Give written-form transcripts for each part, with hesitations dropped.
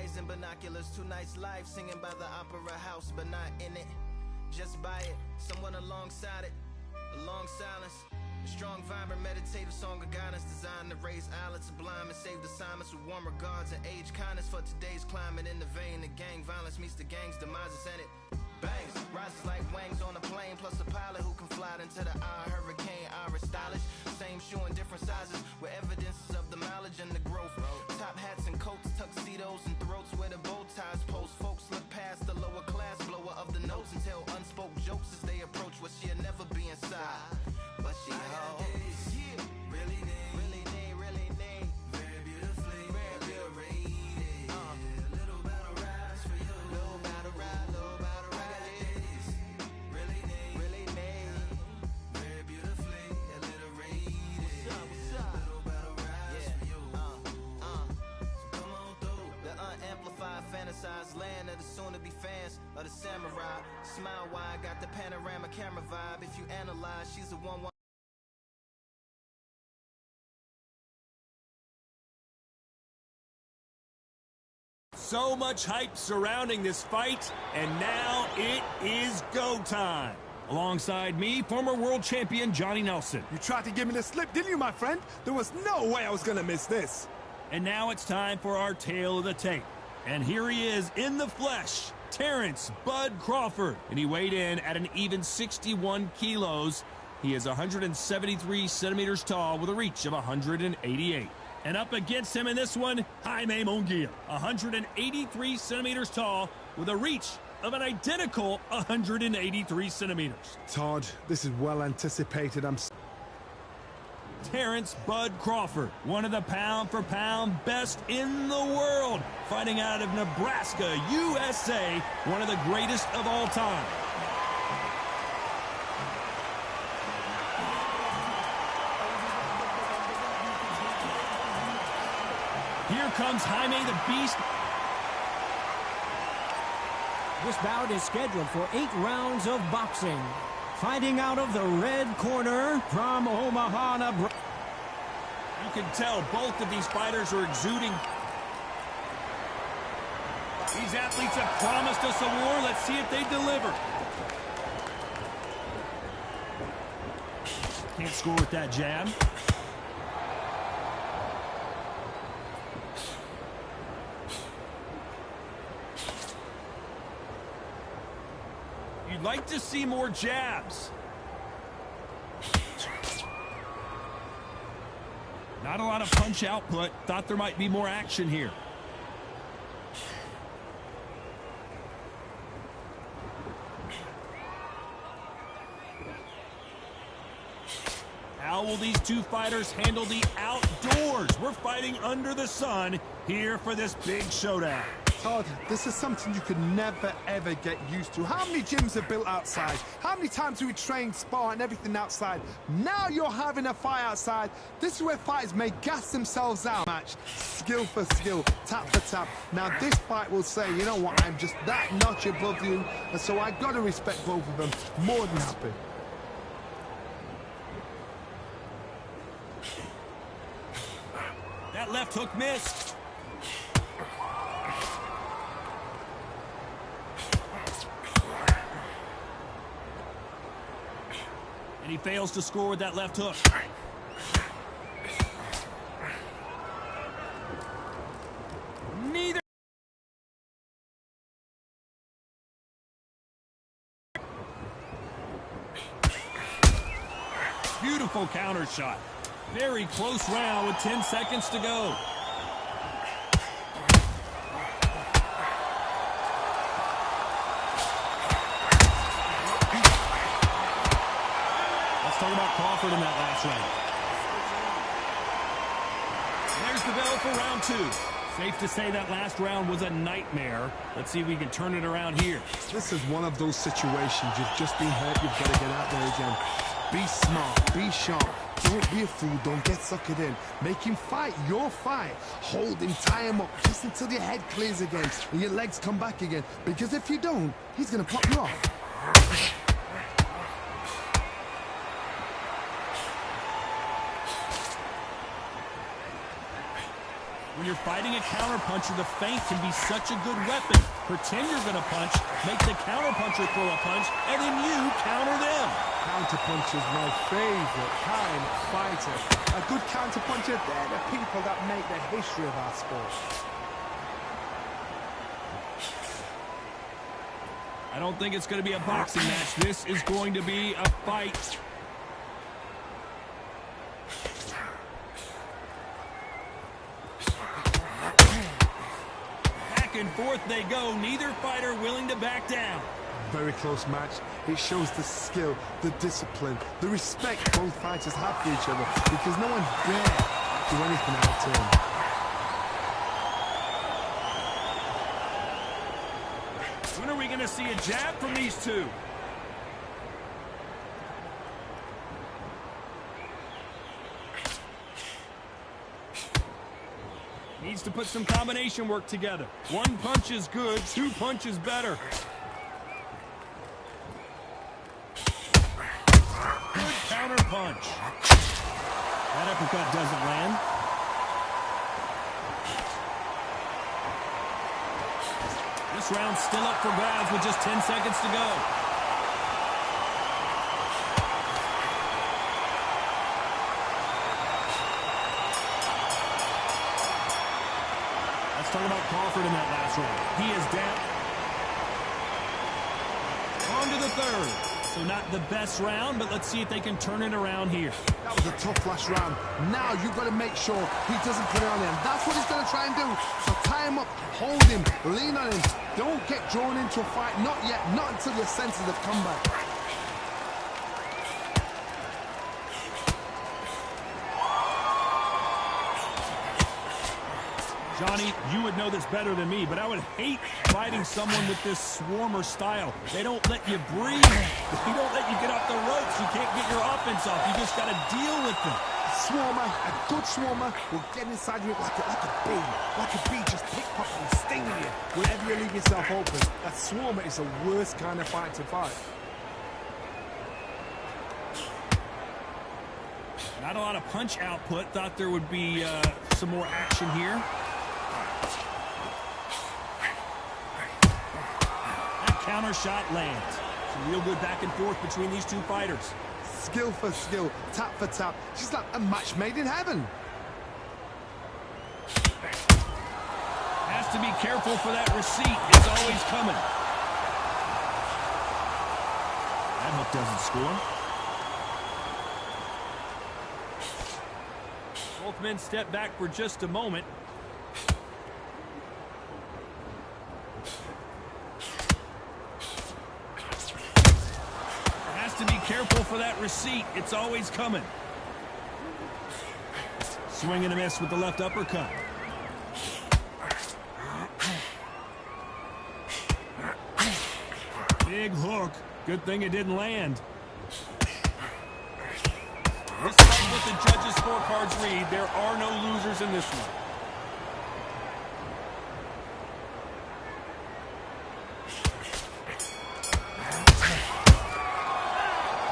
eyes and binoculars, two nights live singing by the opera house, but not in it, just by it, someone alongside it, a long silence, a strong, vibrant, meditative song of guidance designed to raise eyelids sublime and save the silence with warm regards and age kindness for today's climate. In the vein of gang violence meets the gang's demises, and it bangs, rises like wings on a plane, plus a pilot who can fly into the eye, hurricane, iris stylish, same shoe in different sizes, with evidences of the mileage and the growth, top hats and coats, tuxedos and throats where the bow ties post, folks look past the lower class blower of the notes and tell unspoke jokes as they approach what she'll never be inside, but she holds, yeah, really need, very beautifully, very rated, little battle rise for you, little battle rise, really need, very beautifully, alliterated, what's up, little battle rise for you, so come on through, the unamplified, fantasized land of the soon-to-be fans of the samurai, smile wide, got the panorama camera vibe, if you analyze, she's the one. So much hype surrounding this fight, and now it is go time. Alongside me, former world champion Johnny Nelson. You tried to give me the slip, didn't you, my friend? There was no way I was gonna miss this. And now it's time for our tale of the tape. And here he is in the flesh, Terrence Bud Crawford. And he weighed in at an even 61 kilos. He is 173 centimeters tall with a reach of 188. And up against him in this one, Jaime Munguia, 183 centimeters tall with a reach of an identical 183 centimeters. Todd, this is well anticipated. Terrence Bud Crawford, one of the pound-for-pound best in the world, fighting out of Nebraska, USA, one of the greatest of all time. Here comes Jaime the Beast. This bout is scheduled for 8 rounds of boxing. Fighting out of the red corner from Omaha, Nebraska. You can tell both of these fighters are exuding. These athletes have promised us a war. Let's see if they deliver. Can't score with that jab. You'd like to see more jabs. Not a lot of punch output. Thought there might be more action here. How will these two fighters handle the outdoors? We're fighting under the sun here for this big showdown. Todd, this is something you could never, ever get used to. How many gyms are built outside? How many times do we train, spar, and everything outside? Now you're having a fight outside. This is where fighters may gas themselves out. Match, skill for skill, tap for tap. Now this fight will say, you know what, I'm just that notch above you, and so I got to respect both of them. More than happy. That left hook missed. And he fails to score with that left hook. Neither. Beautiful counter shot. Very close round with 10 seconds to go. Talk about Crawford in that last round. There's the bell for round 2. Safe to say that last round was a nightmare. Let's see if we can turn it around here. This is one of those situations. You've just been hurt. You've got to get out there again. Be smart. Be sharp. Don't be a fool. Don't get suckered in. Make him fight your fight. Hold him. Tie him up just until your head clears again and your legs come back again. Because if you don't, he's going to pop you off. When you're fighting a counterpuncher, the feint can be such a good weapon. Pretend you're going to punch, make the counterpuncher throw a punch, and then you counter them. Counterpuncher is my favorite kind of fighter. A good counterpuncher, they're the people that make the history of our sport. I don't think it's going to be a boxing match. This is going to be a fight. Back and forth they go. Neither fighter willing to back down. Very close match. It shows the skill, the discipline, the respect both fighters have for each other, because no one dare do anything out of turn. When are we going to see a jab from these two? Needs to put some combination work together. One punch is good, two punches better. Good counter punch. That uppercut doesn't land. This round's still up for grabs with just 10 seconds to go. Let's talk about Crawford in that last round. He is down. On to the third. So not the best round, but let's see if they can turn it around here. That was a tough last round. Now you've got to make sure he doesn't put it on him. That's what he's going to try and do. So tie him up, hold him, lean on him. Don't get drawn into a fight. Not yet. Not until your senses have come back. Johnny, you would know this better than me, but I would hate fighting someone with this swarmer style. They don't let you breathe. They don't let you get off the ropes. You can't get your offense off. You just got to deal with them. Swarmer, a good swarmer, will get inside you like a bee. Like a bee, just pickpocket and sting you whenever you leave yourself open. A swarmer is the worst kind of fight to fight. Not a lot of punch output. Thought there would be some more action here. That counter shot lands. Some real good back and forth between these two fighters. Skill for skill, tap for tap. She's like a match made in heaven. Has to be careful for that receipt. It's always coming. That hook doesn't score. Both men step back for just a moment. Has to be careful for that receipt. It's always coming. Swing and a miss with the left uppercut. Big hook. Good thing it didn't land. Despite what the judges' scorecards read, there are no losers in this one.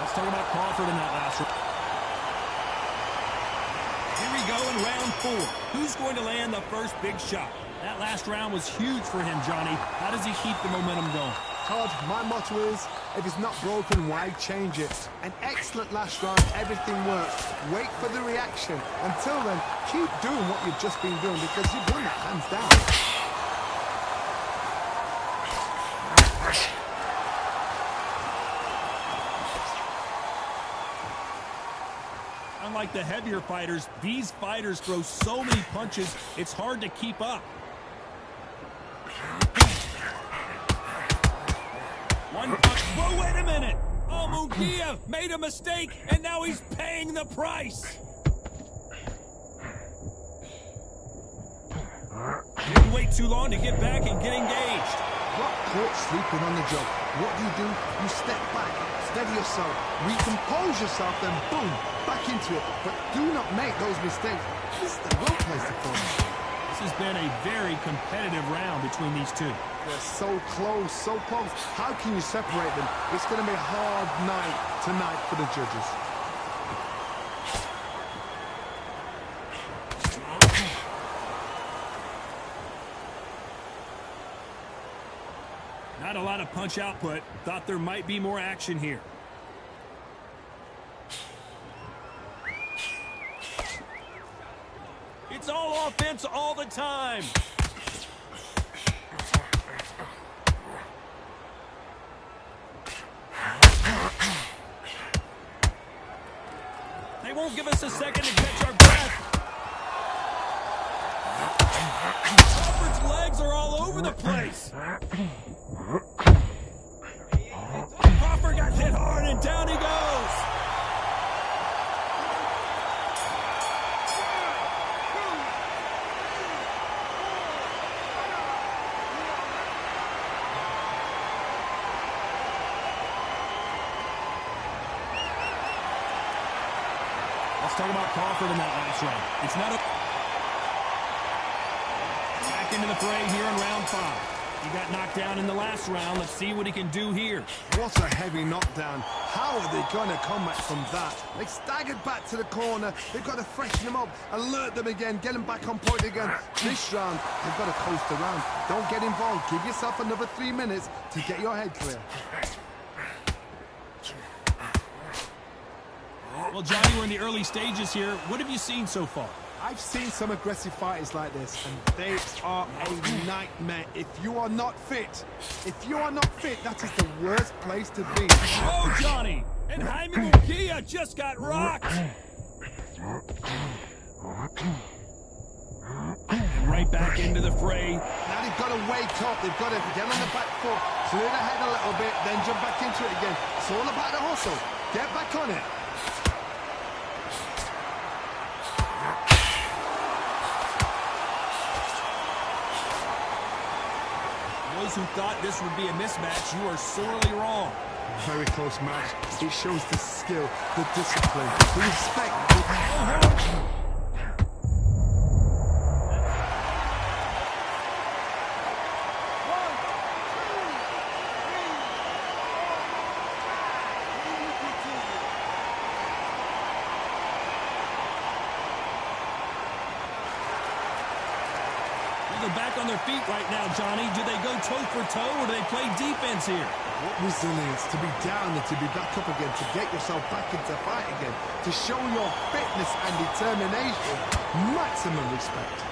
Let's talk about Crawford in that last round. Here we go in round 4. Who's going to land the first big shot? That last round was huge for him, Johnny. How does he keep the momentum going? Todd, my motto is, if it's not broken, why change it? An excellent last round, everything works. Wait for the reaction. Until then, keep doing what you've just been doing, because you've won it hands down. Unlike the heavier fighters, these fighters throw so many punches, it's hard to keep up. One punch. Whoa, wait a minute. Oh, Munguia made a mistake, and now he's paying the price. Didn't wait too long to get back and get engaged. Got caught sleeping on the job. What do? You step back, steady yourself, recompose yourself, then boom, back into it. But do not make those mistakes. This is the real place to focus. This has been a very competitive round between these two. They're so close, so close. How can you separate them? It's going to be a hard night tonight for the judges. Not a lot of punch output. Thought there might be more action here. It's all offense all the time. They won't give us a second to catch our breath. Crawford's legs are all over the place. Crawford got hit hard and down he goes. Let's talk about Crawford in that last round. It's not a... Back into the fray here in round 5. He got knocked down in the last round. Let's see what he can do here. What a heavy knockdown. How are they going to come back from that? They staggered back to the corner. They've got to freshen them up, alert them again, get them back on point again. This round, they've got to coast around. Don't get involved. Give yourself another 3 minutes to get your head clear. Well, Johnny, we're in the early stages here. What have you seen so far? I've seen some aggressive fighters like this, and they are a nightmare. If you are not fit, that is the worst place to be. Oh, Johnny! And Jaime Munguia just got rocked! And right back into the fray. Now they've got to wake up. They've got to get on the back foot, clear the head a little bit, then jump back into it again. It's all about the hustle. Get back on it. Those who thought this would be a mismatch, you are sorely wrong. Very close match. It shows the skill, the discipline, the respect. They're back on their feet right now, Johnny. Do they go toe for toe or do they play defense here? What resilience to be down and to be back up again, to get yourself back into fight again, to show your fitness and determination. Maximum respect.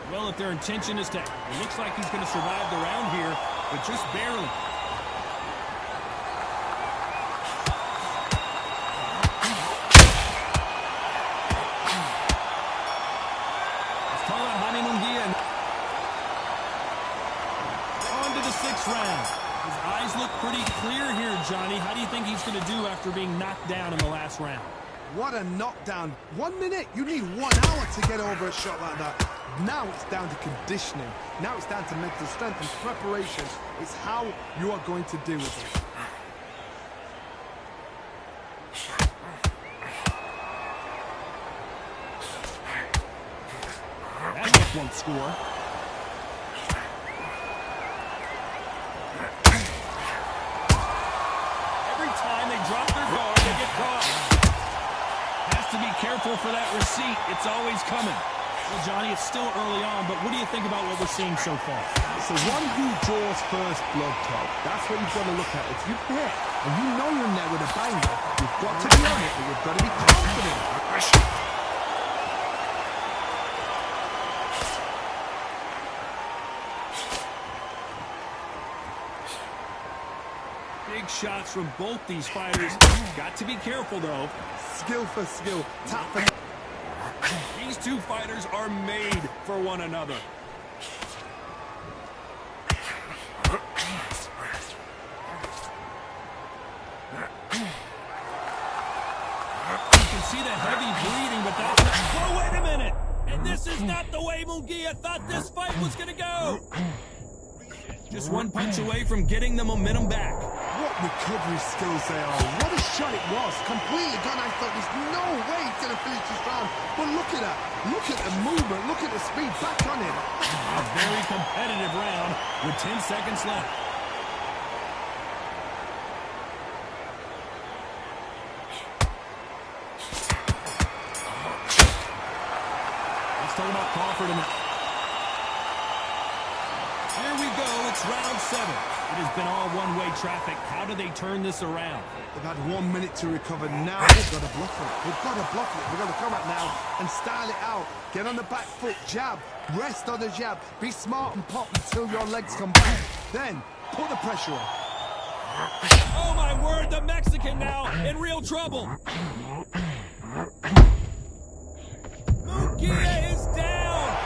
Well, if their intention is to... It looks like he's going to survive the round here, but just barely. Round. His eyes look pretty clear here, Johnny. How do you think he's going to do after being knocked down in the last round? What a knockdown. 1 minute? You need 1 hour to get over a shot like that. Now it's down to conditioning. Now it's down to mental strength and preparation. It's how you are going to deal with it. That look won't score. Careful for that receipt. It's always coming. Well, Johnny, it's still early on, but what do you think about what we're seeing so far? It's the one who draws first blood, Todd. That's what you've got to look at. If you're hit and you know you're in there with a banger, you've got to be on it, but you've got to be confident. Big shots from both these fighters. Got to be careful, though. Skill for skill, tap for... These two fighters are made for one another. You can see the heavy bleeding, but that's not... Whoa, wait a minute! And this is not the way Munguia thought this fight was going to go! Just one punch away from getting the momentum back. What recovery skills they are. What a shot it was. Completely gone. I thought there's no way he's going to finish this round. But look at that. Look at the movement. Look at the speed. Back on him. A very competitive round with 10 seconds left. Let's talk about Crawford in the... Here we go. It's round 7. It has been all one-way traffic. How do they turn this around? They've had 1 minute to recover. Now they've got to bluff it. They've got to bluff it. They've got to come out now and style it out. Get on the back foot, jab. Rest on the jab. Be smart and pop until your legs come back. Then put the pressure on. Oh, my word. The Mexican now in real trouble. Munguia is down.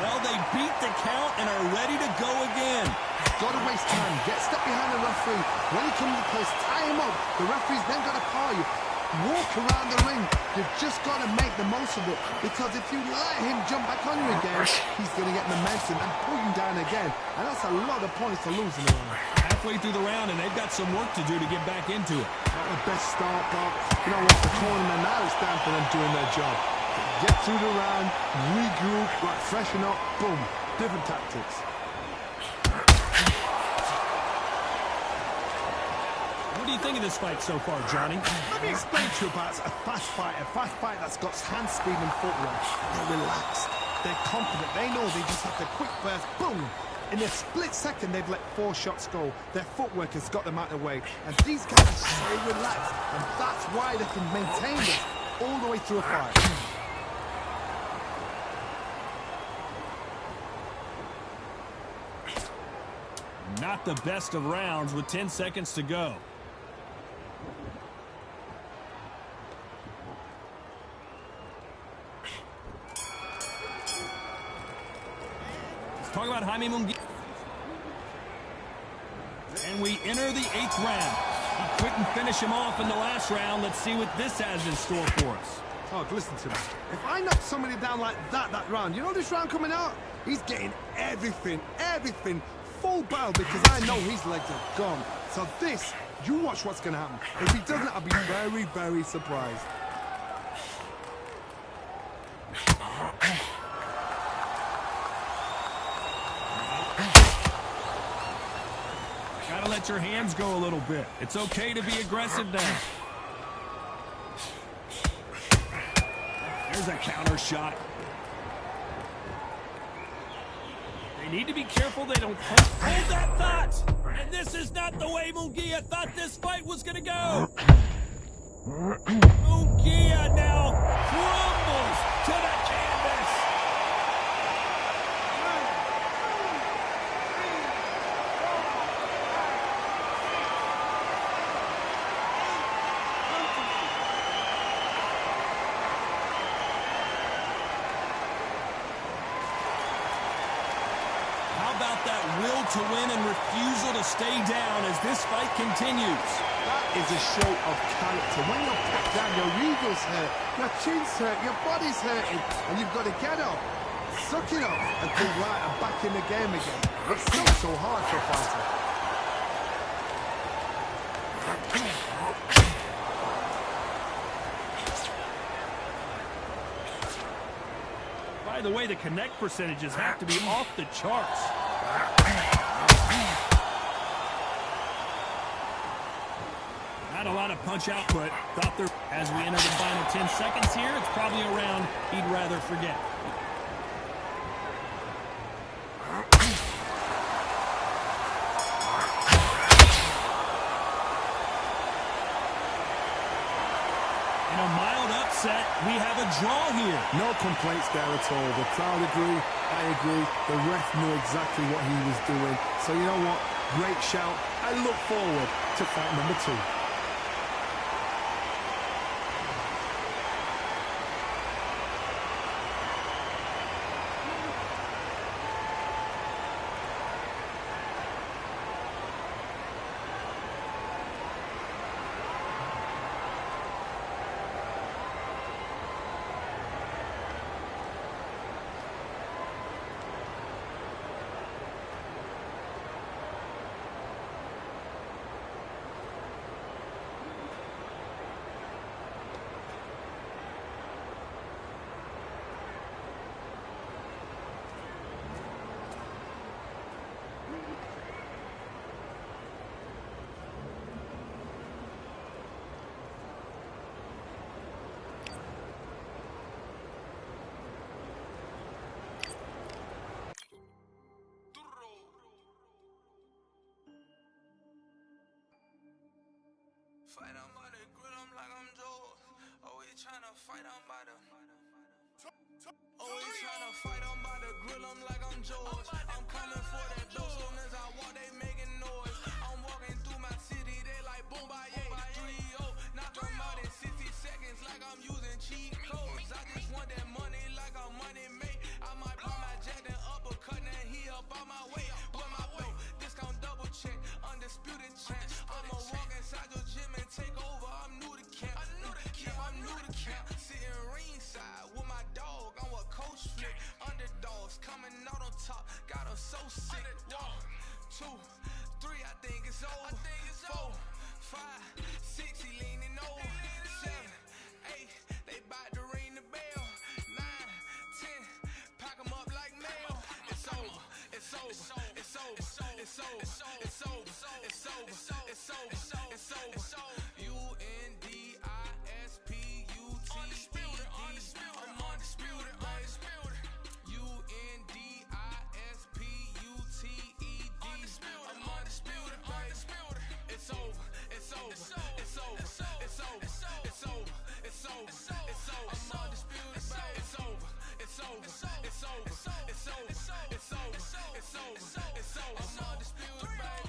Well, they beat the count and are ready to go again. Got to waste time. Get step behind the referee. When he comes to place, tie him up. The referee's then got to call you. Walk around the ring. You've just got to make the most of it. Because if you let him jump back on you again, he's going to get momentum and pull you down again. And that's a lot of points to lose in the round. Halfway through the round, and they've got some work to do to get back into it. Not the best start, but you know what? The tournament now is time for them doing their job. Get through the round, regroup, like freshen up, boom. Different tactics. What do you think of this fight so far, Johnny? Let me explain to you about a fast fight that's got hand speed and footwork. They're relaxed, they're confident, they know they just have the quick burst, boom. In a split second, they've let 4 shots go. Their footwork has got them out of the way. And these guys are so relaxed, and that's why they can maintain this all the way through a fight. Not the best of rounds with 10 seconds to go. Let's talk about Jaime Munguia. And we enter the 8th round. He couldn't finish him off in the last round. Let's see what this has in store for us. Oh, listen to me. If I knock somebody down like that round, you know this round coming out? He's getting everything, full barrel, because I know his legs are gone. So this, you watch what's going to happen. If he doesn't, I'll be very, very surprised. Gotta let your hands go a little bit. It's okay to be aggressive now. There's a counter shot. They need to be careful they don't hold that thought. And this is not the way Munguia thought this fight was going to go. Munguia now crumbles to the canvas. That will to win and refusal to stay down as this fight continues. That is a show of character. When you're packed down, your ego's hurt, your chin's hurt, your body's hurting, and you've got to get up, suck it up, and think, right, I'm back in the game again. It's so hard for a fighter. By the way, the connect percentages have to be off the charts. Not a lot of punch output. Thought there, as we enter the final 10 seconds here, it's probably a round he'd rather forget. In a mild upset, we have a draw here. No complaints there at all. The crowd agree, I agree. The ref knew exactly what he was doing. So you know what? Great shout. I look forward to fight number 2. Fight on by the grill, I'm like I'm Joe. Always trying to fight on by the. Always trying to fight on by the grill, I'm like I'm George. I'm coming for that dough, soon as I walk, they making noise. I'm walking through my city, they like boom, by 3-0. Knock them out in 60 seconds, like I'm using cheat codes. I just want that money, like I'm money made. I might pop my jack, then uppercut, and he up on my way. With my belt, discount double check, undisputed champ. I'ma walk inside your gym and take over. I'm new to camp. Yeah, I'm new to camp. Sitting ringside with my dog on what coach flick. Underdogs coming out on top, got them so sick. 1, 2, 3, I think it's over. 4, 5, 6, he leaning over. 7, 8, they bout to ring the bell. 9, 10, pack them up like mail. It's over, it's over, it's over, it's over, it's over, it's over, it's over, it's over, it's over. Undisputed. I'm undisputed, undisputed. Undisputed. I'm undisputed, undisputed. It's over, it's over, it's over, it's over, it's over, it's over, it's over. I'm undisputed, babe. It's over, it's over, it's over, it's over, it's over, it's over, it's over. I'm undisputed, babe.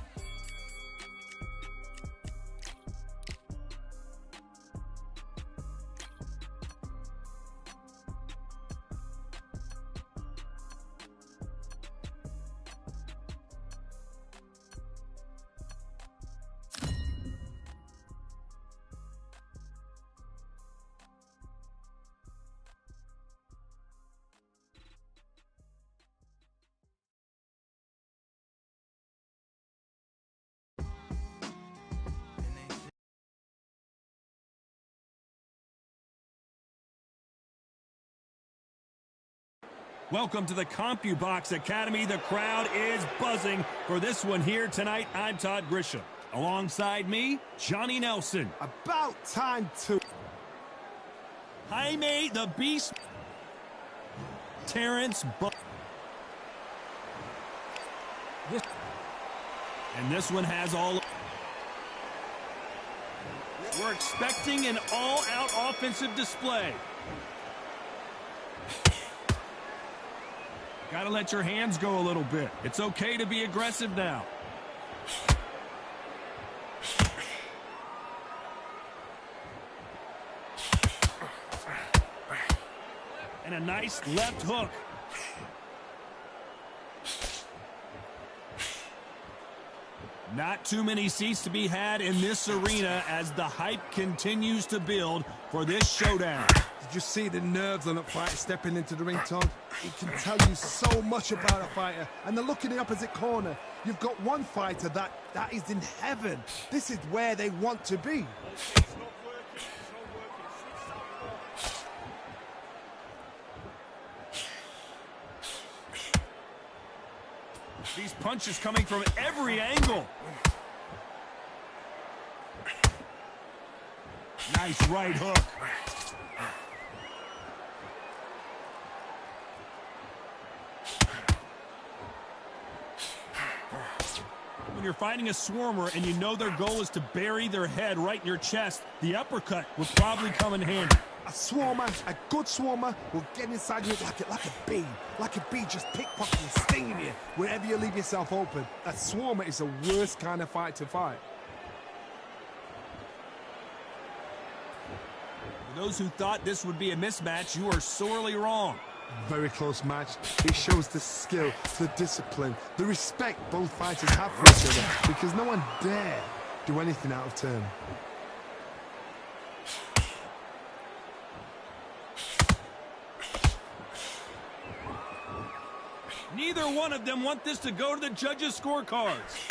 Welcome to the CompuBox Academy. The crowd is buzzing for this one here tonight. I'm Todd Grisham. Alongside me, Johnny Nelson. About time to. Jaime the Beast. Terrence Bud. And this one has all. We're expecting an all-out offensive display. Got to let your hands go a little bit. It's okay to be aggressive now. And a nice left hook. Not too many seats to be had in this arena as the hype continues to build for this showdown. Did you see the nerves on that fighter stepping into the ring, Tom? It can tell you so much about a fighter. And the look in the opposite corner. You've got one fighter that is in heaven. This is where they want to be. These punches coming from every angle. Nice right hook. When you're fighting a swarmer and you know their goal is to bury their head right in your chest, the uppercut will probably come in handy. A swarmer, a good swarmer, will get inside you like a bee. Like a bee just pickpocketing, stinging you wherever you leave yourself open. A swarmer is the worst kind of fight to fight. For those who thought this would be a mismatch, you are sorely wrong. Very close match. It shows the skill, the discipline, the respect both fighters have for each other, because no one dare do anything out of turn. Neither one of them want this to go to the judges' scorecards.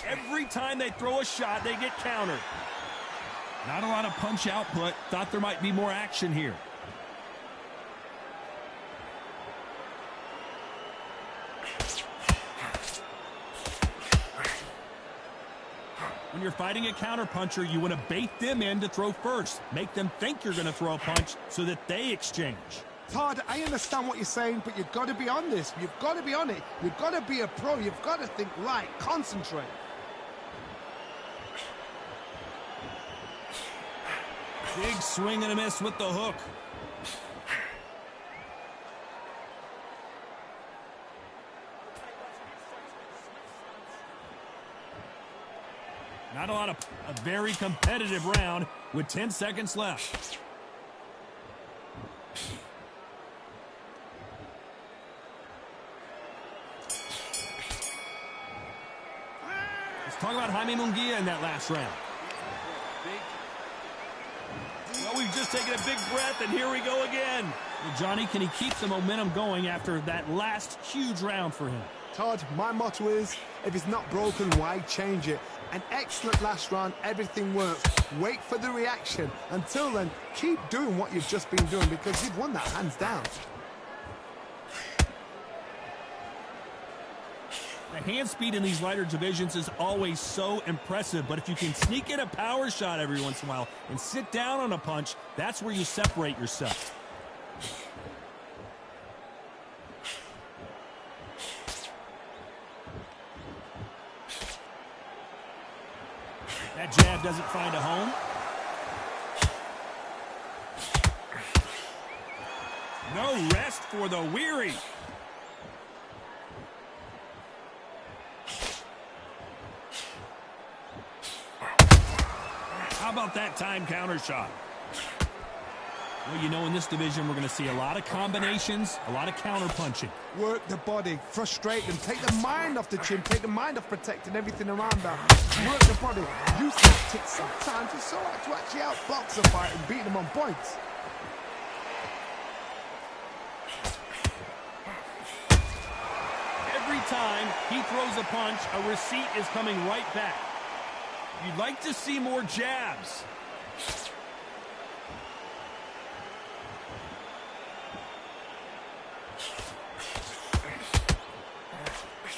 Every time they throw a shot, they get countered. Not a lot of punch output. Thought there might be more action here. When you're fighting a counterpuncher, you want to bait them in to throw first. Make them think you're going to throw a punch so that they exchange. Todd, I understand what you're saying, but you've got to be on this. You've got to be on it. You've got to be a pro. You've got to think right. Concentrate. Big swing and a miss with the hook. Not a very competitive round with 10 seconds left. Let's talk about Jaime Munguia in that last round. Well, we've just taken a big breath, and here we go again. Well, Johnny, can he keep the momentum going after that last huge round for him? Todd, my motto is, if it's not broken, why change it? An excellent last round, everything works. Wait for the reaction. Until then, keep doing what you've just been doing because you've won that hands down. The hand speed in these lighter divisions is always so impressive, but if you can sneak in a power shot every once in a while and sit down on a punch, that's where you separate yourself. That jab doesn't find a home. No rest for the weary. How about that time counter shot? Well, you know, in this division, we're going to see a lot of combinations, a lot of counter punching. Work the body, frustrate them, take the mind off the chin, take the mind off protecting everything around that. Work the body, use tactics. Sometimes it's so hard to actually outbox a fight and beat them on points. Every time he throws a punch, a receipt is coming right back. You'd like to see more jabs.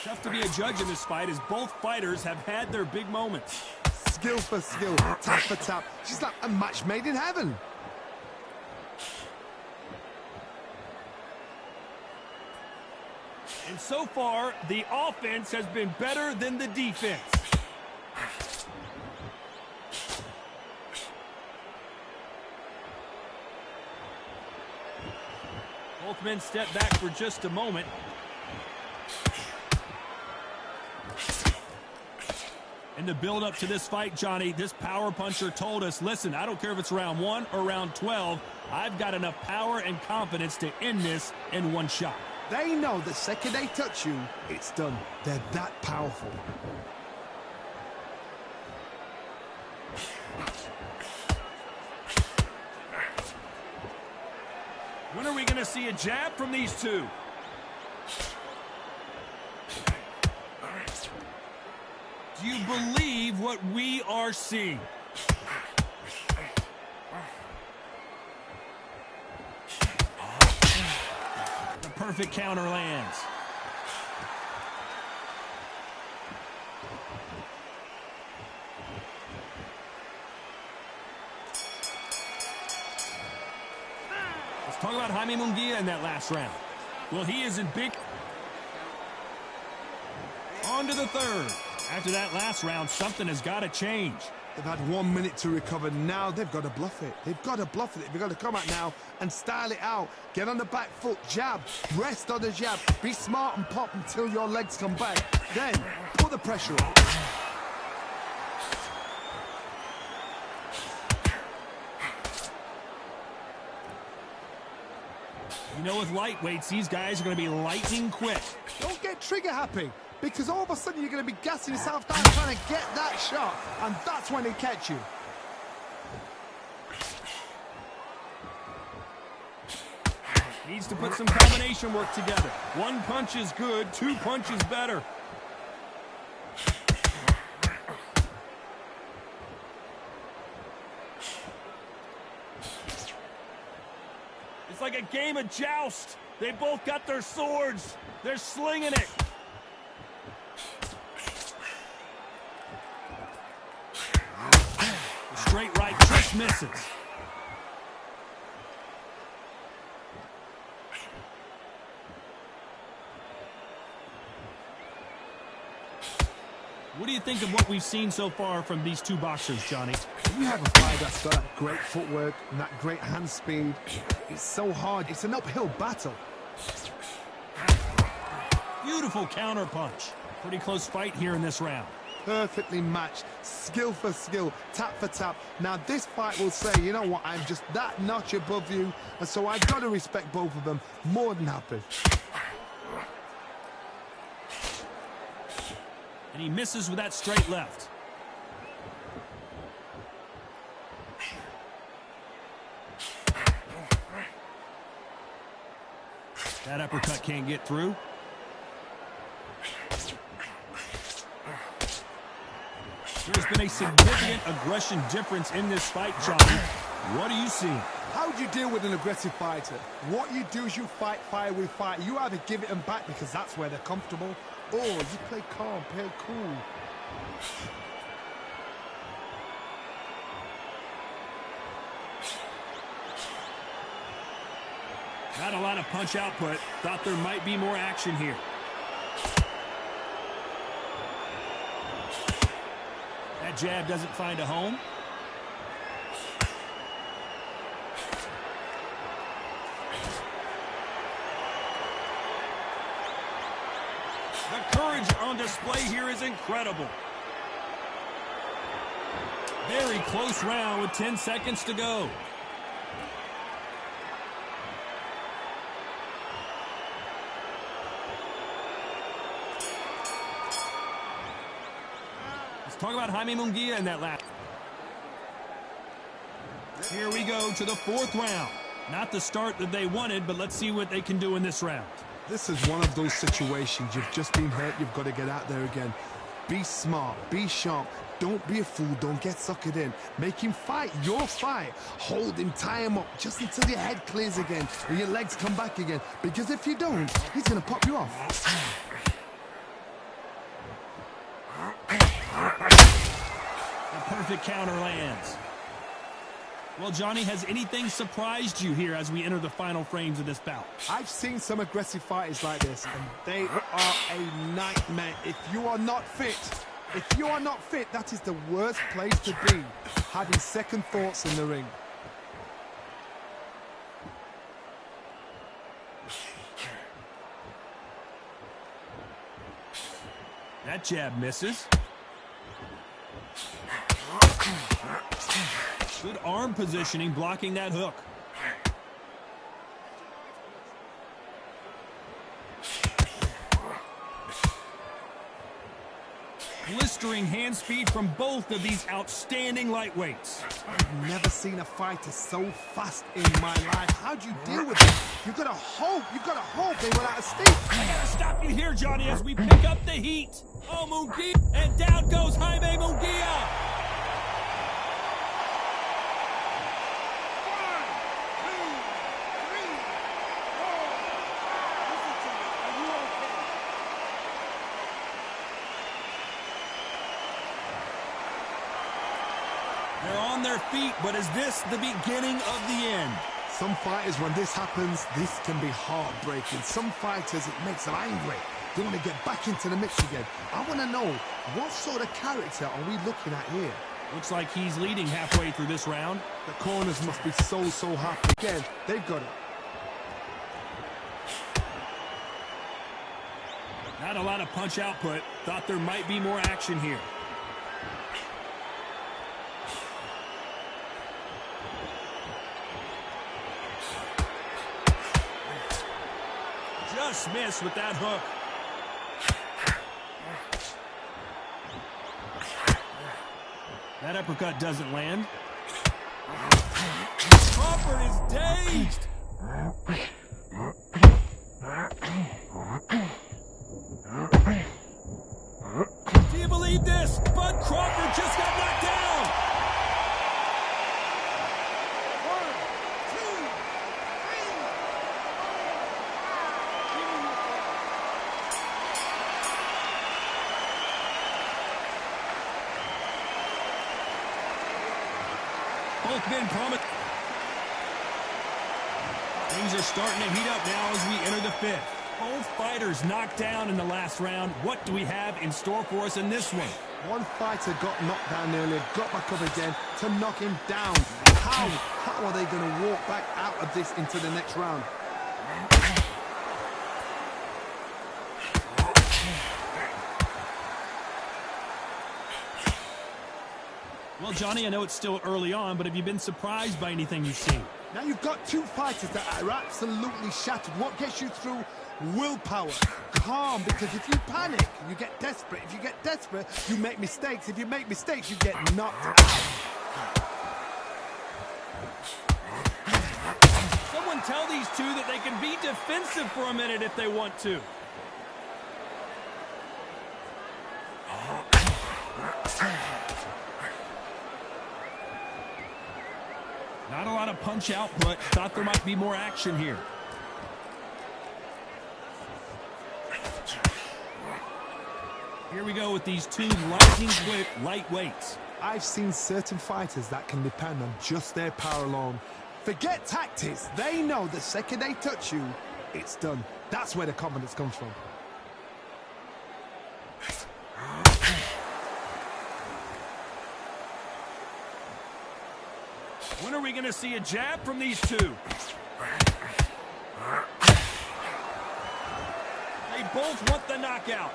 Tough to be a judge in this fight as both fighters have had their big moments. Skill for skill, tap for tap. She's like a match made in heaven. And so far, the offense has been better than the defense. Both men step back for just a moment. In the build-up to this fight, Johnny, this power puncher told us, listen, I don't care if it's round 1 or round 12, I've got enough power and confidence to end this in one shot. They know the second they touch you, it's done. They're that powerful. When are we going to see a jab from these two? Do you believe what we are seeing? The perfect counter lands. Let's talk about Jaime Munguia in that last round. Well, he is in big... On to the third. After that last round, something has got to change. They've had 1 minute to recover. Now they've got to bluff it. They've got to bluff it. They've got to come out now and style it out. Get on the back foot, jab, rest on the jab. Be smart and pop until your legs come back. Then put the pressure on. You know, with lightweights, these guys are going to be lightning quick. Don't get trigger happy, because all of a sudden you're going to be gassing yourself down trying to get that shot, and that's when they catch you. Needs to put some combination work together. One punch is good, 2 punches better. It's like a game of joust. They both got their swords. They're slinging it. The straight right just misses. What do you think of what we've seen so far from these two boxers, Johnny? You have a fight that's got that great footwork and that great hand speed. It's so hard. It's an uphill battle. Beautiful counter punch. Pretty close fight here in this round. Perfectly matched, skill for skill, tap for tap. Now this fight will say, you know what, I'm just that notch above you, and so I've got to respect both of them. More than happy. And he misses with that straight left. That uppercut can't get through. There's been a significant aggression difference in this fight, Johnny. What are you seeing? How do you deal with an aggressive fighter? What you do is you fight fire with fire. You either give it them back because that's where they're comfortable, or you play calm, play cool. Not a lot of punch output. Thought there might be more action here. That jab doesn't find a home. The courage on display here is incredible. Very close round with 10 seconds to go. Talk about Jaime Munguia in that lap. Here we go to the fourth round. Not the start that they wanted, but let's see what they can do in this round. This is one of those situations. You've just been hurt. You've got to get out there again. Be smart. Be sharp. Don't be a fool. Don't get suckered in. Make him fight your fight. Hold him. Tie him up just until your head clears again and your legs come back again. Because if you don't, he's going to pop you off. Perfect counter lands. Well, Johnny, has anything surprised you here as we enter the final frames of this bout? I've seen some aggressive fighters like this, and they are a nightmare. If you are not fit, that is the worst place to be, having second thoughts in the ring. That jab misses. Good arm positioning, blocking that hook. Blistering hand speed from both of these outstanding lightweights. I've never seen a fighter so fast in my life. How do you deal with it? You've got to hope they were out of state. I gotta stop you here, Johnny, as we pick up the heat. Oh, Munguia, and down goes Jaime Munguia. They're on their feet, but is this the beginning of the end? Some fighters, when this happens, this can be heartbreaking. Some fighters, it makes them angry. They want to get back into the mix again. I want to know, what sort of character are we looking at here? Looks like he's leading halfway through this round. The corners must be so happy. Again, they've got it. Not a lot of punch output. Thought there might be more action here. Just missed with that hook. That uppercut doesn't land. Crawford is dazed. Do you believe this? Bud Crawford just got knocked down. 1, 2, 3. Both men promised. Things are starting to heat up now as we enter the fifth. Both fighters knocked down in the last round. What do we have in store for us in this one? One fighter got knocked down earlier, got back up again to knock him down. How are they going to walk back out of this into the next round? Well, Johnny, I know it's still early on, but have you been surprised by anything you've seen? Now you've got two fighters that are absolutely shattered. What gets you through? Willpower. Calm, because if you panic, you get desperate. If you get desperate, you make mistakes. If you make mistakes, you get knocked out. Someone tell these two that they can be defensive for a minute if they want to. Not a lot of punch output. Thought there might be more action here. Here we go with these two lightning quick lightweights. I've seen certain fighters that can depend on just their power alone. Forget tactics. They know the second they touch you, it's done. That's where the confidence comes from. When are we going to see a jab from these two? They both want the knockout.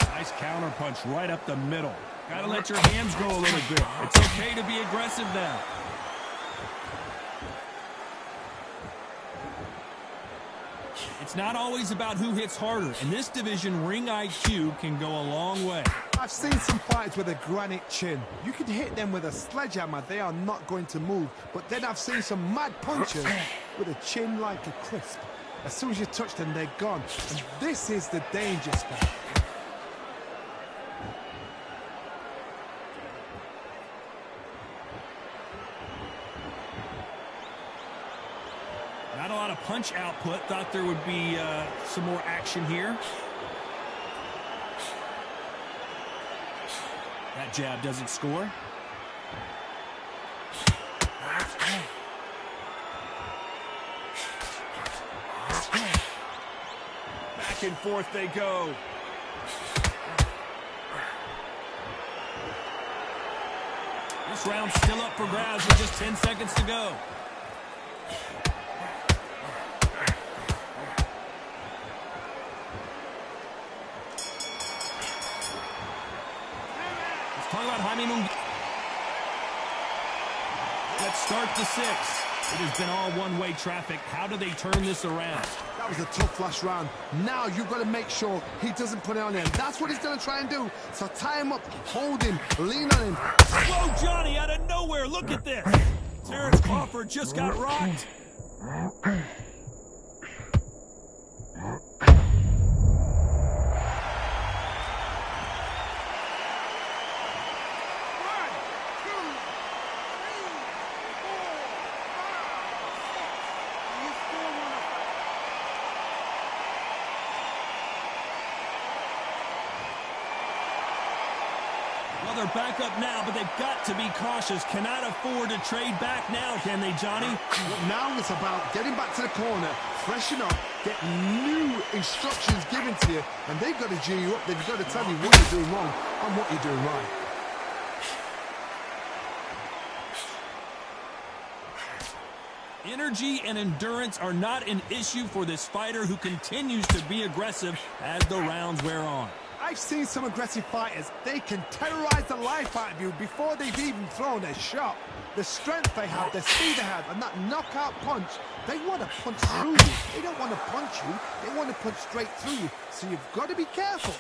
Nice counter punch right up the middle. Gotta let your hands go a little bit. It's okay to be aggressive now. It's not always about who hits harder. In this division, ring IQ can go a long way. I've seen some fighters with a granite chin. You can hit them with a sledgehammer, they are not going to move. But then I've seen some mad punchers with a chin like a crisp. As soon as you touch them, they're gone. And this is the danger spot. Not a lot of punch output. Thought there would be some more action here. That jab doesn't score. Back and forth they go. This round's still up for grabs with just 10 seconds to go. Talk about Jaime Munguia. Let's start the sixth. It has been all one-way traffic. How do they turn this around? That was a tough last round. Now you've got to make sure he doesn't put it on him. That's what he's going to try and do. So tie him up, hold him, lean on him. Whoa, Johnny, out of nowhere. Look at this. Terrence Crawford just got rocked. Well, they're back up now, but they've got to be cautious. Cannot afford to trade back now, can they, Johnny? Well, now it's about getting back to the corner, freshen up, get new instructions given to you, and they've got to G you up. They've got to tell you what you're doing wrong and what you're doing right. Energy and endurance are not an issue for this fighter who continues to be aggressive as the rounds wear on. I've seen some aggressive fighters. They can terrorize the life out of you before they've even thrown a shot. The strength they have, the speed they have, and that knockout punch, they want to punch through you. They don't want to punch you. They want to punch straight through you. So you've got to be careful.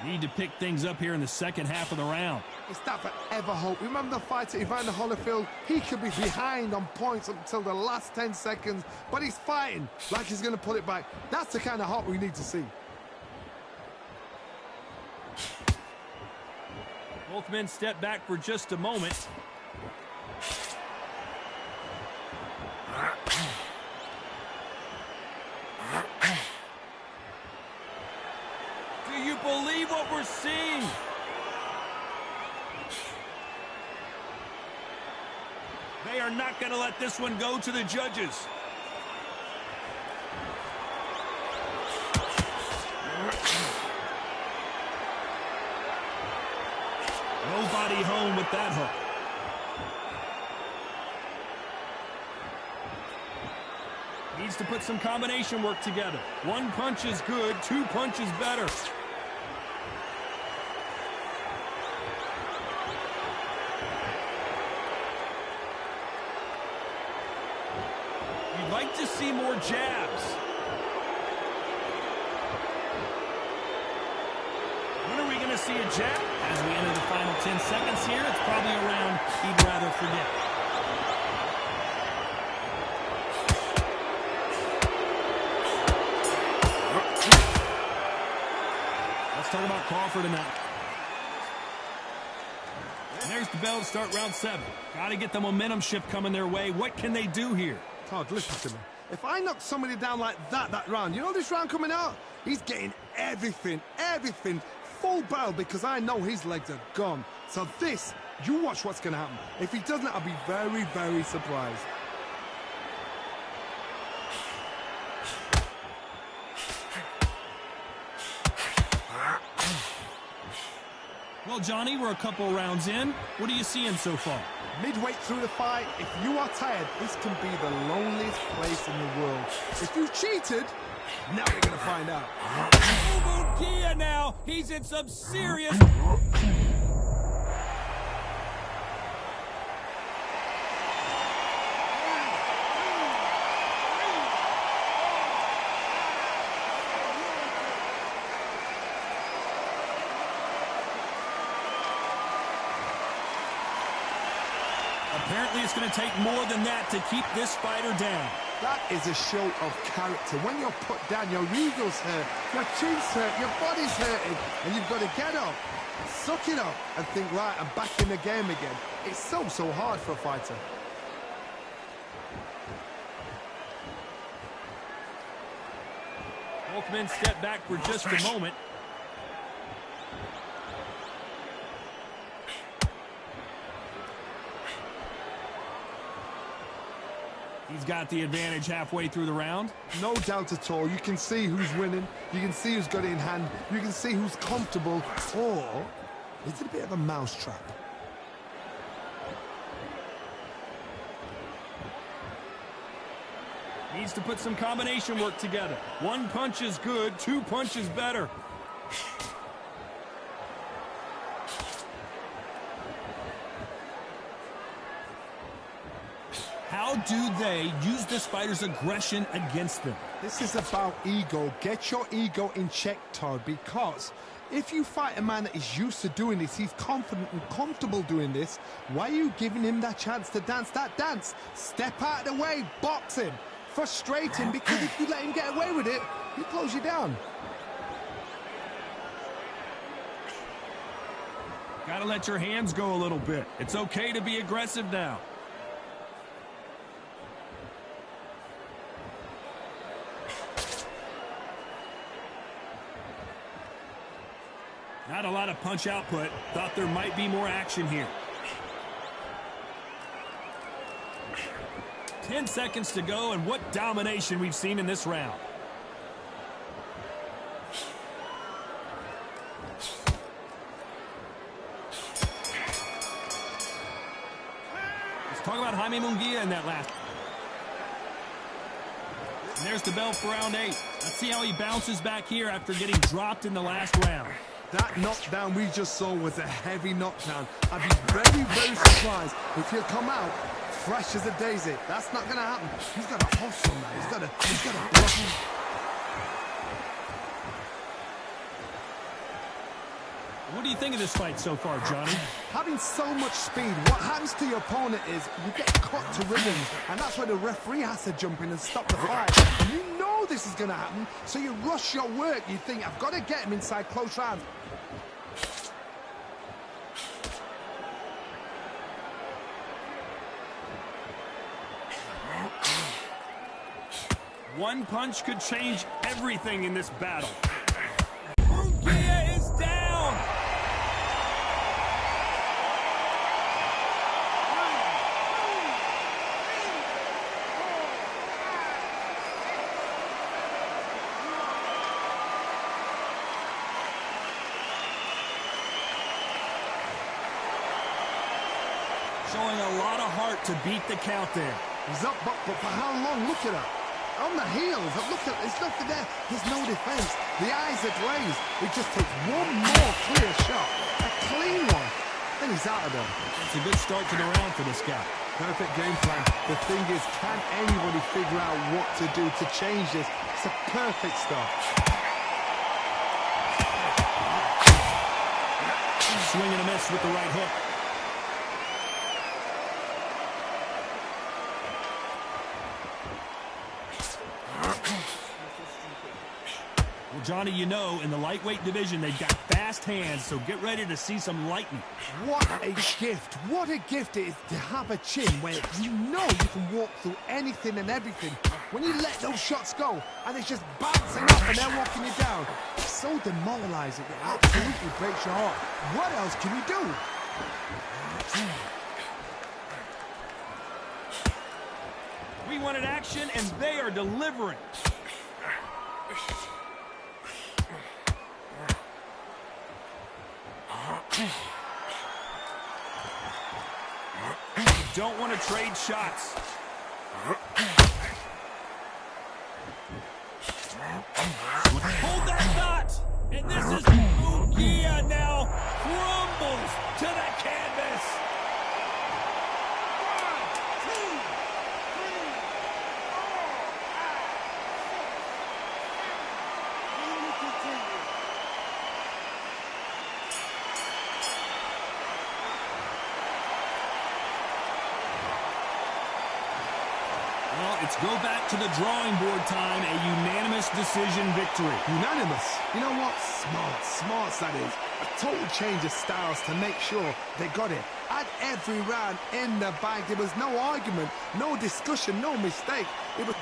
Need to pick things up here in the second half of the round. It's that forever hope. Remember the fighter Evander Holyfield? He could be behind on points until the last 10 seconds, but he's fighting like he's going to pull it back. That's the kind of hope we need to see. Both men step back for just a moment. you believe what we're seeing? They are not going to let this one go to the judges. Nobody home with that hook. Needs to put some combination work together. One punch is good, two punches better. You'd like to see more jabs. When are we going to see a jab? As we enter the final 10 seconds here, it's probably a round he'd rather forget. Let's talk about Crawford and that. And there's the bell to start round 7. Got to get the momentum shift coming their way. What can they do here? Todd, listen to me. If I knock somebody down like that round, you know this round coming out? He's getting everything, full barrel, because I know his legs are gone. So this, you watch what's going to happen. If he doesn't, I'll be very, very surprised. Well, Johnny, we're a couple rounds in. What are you seeing so far? Midway through the fight, if you are tired, this can be the loneliest place in the world. If you cheated, now we're going to find out. Munguia now, he's in some serious... Apparently, it's going to take more than that to keep this fighter down. That is a show of character. When you're put down, your ego's hurt, your chin's hurt, your body's hurting, and you've got to get up, suck it up, and think, right, I'm back in the game again. It's so hard for a fighter. Both men step back for just a moment. He's got the advantage halfway through the round. No doubt at all. You can see who's winning. You can see who's got it in hand. You can see who's comfortable. Or is it a bit of a mousetrap? Needs to put some combination work together. One punch is good, two punches better. How do they use this fighter's aggression against them? This is about ego. Get your ego in check, Todd, because if you fight a man that is used to doing this, he's confident and comfortable doing this, why are you giving him that chance to dance that dance? Step out of the way, box him, frustrate him, because if you let him get away with it, he'll close you down. Gotta let your hands go a little bit. It's okay to be aggressive now. Not a lot of punch output. Thought there might be more action here. 10 seconds to go, and what domination we've seen in this round. Let's talk about Jaime Munguia in that last. And there's the bell for round 8. Let's see how he bounces back here after getting dropped in the last round. That knockdown we just saw was a heavy knockdown. I'd be very, very surprised if he'll come out fresh as a daisy. That's not going to happen. He's got to hustle, man. He's got to block him. What do you think of this fight so far, Johnny? Having so much speed, what happens to your opponent is you get cut to ribbons, and that's where the referee has to jump in and stop the fight. And you know this is going to happen, so you rush your work. You think, I've got to get him inside close rounds. One punch could change everything in this battle. Munguia showing a lot of heart to beat the count there. He's up, but for how long? Look at her. On the heels. Look at, there's nothing there. There's no defense. The eyes are glazed. It just takes one more clear shot. A clean one. Then he's out of there. It's a good start to the round for this guy. Perfect game plan. The thing is, can anybody figure out what to do to change this? It's a perfect start. Swing and a miss with the right hook. Well, Johnny, you know, in the lightweight division, they've got fast hands, so get ready to see some lightning. What a gift. What a gift it is to have a chin where you know you can walk through anything and everything. When you let those shots go, and it's just bouncing up and they're walking you down, it's so demoralizing. It absolutely breaks your heart. What else can you do? We wanted action, and they are delivering. Don't want to trade shots. Hold that thought. And this is Ugia now crumbles to the canvas. 1, 2, 3, 4, 5, 6. We will continue. Well, it's go back to the drawing board time, a unanimous decision victory. Unanimous. You know what? Smarts that is. A total change of styles to make sure they got it. At every round in the bag, there was no argument, no discussion, no mistake. It was...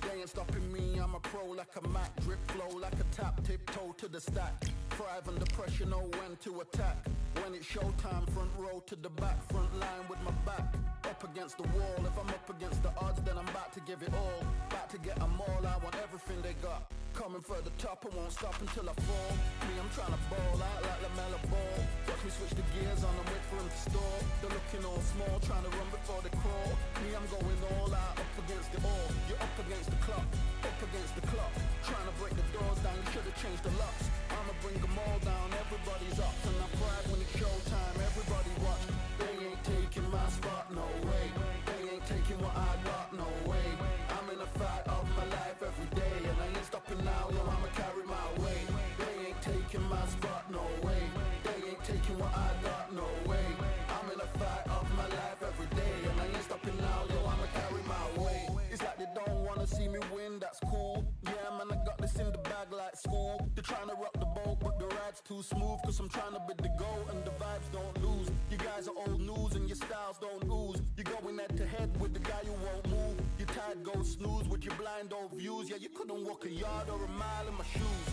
They ain't stopping me, I'm a pro like a Mac. Drip flow like a tap, tiptoe to the stack. Thrive under pressure, know when to attack. When it's showtime, front row to the back. Front line with my back up against the wall. If I'm up against the odds, then I'm about to give it all. About to get them all, I want everything they got. Come coming for the top, I won't stop until I fall. Me, I'm trying to ball out like LaMelo Ball. Watch me switch the gears on and wait for him to stall. They're looking all small, trying to run before they crawl. Me, I'm going all out, up against the wall. You're up against the clock, up against the clock. Trying to break the doors down, you should have changed the locks. I'ma bring them all down, everybody's up. And I pride when it's showtime, everybody watch. They ain't taking my spot, no way. They ain't taking what I got, no way. I'm in a fight of my life every day, and I ain't stopping now, yo, I'ma carry my weight. They ain't taking my spot, no way. They ain't taking what I got, no way. I'm in a fight of my life every day, and I ain't stopping now, yo, I'ma carry my weight. It's like they don't wanna see me win, that's cool. Yeah, man, I got this in the bag like school. They're trying to rock the boat, but the ride's too smooth, cause I'm trying to bid the goal, and the vibes don't lose. You guys are old news, and your styles don't ooze. You're going head to head with the guy who won't move. Your tide goes snooze with your blind old views. Yeah, you couldn't walk a yard or a mile in my shoes.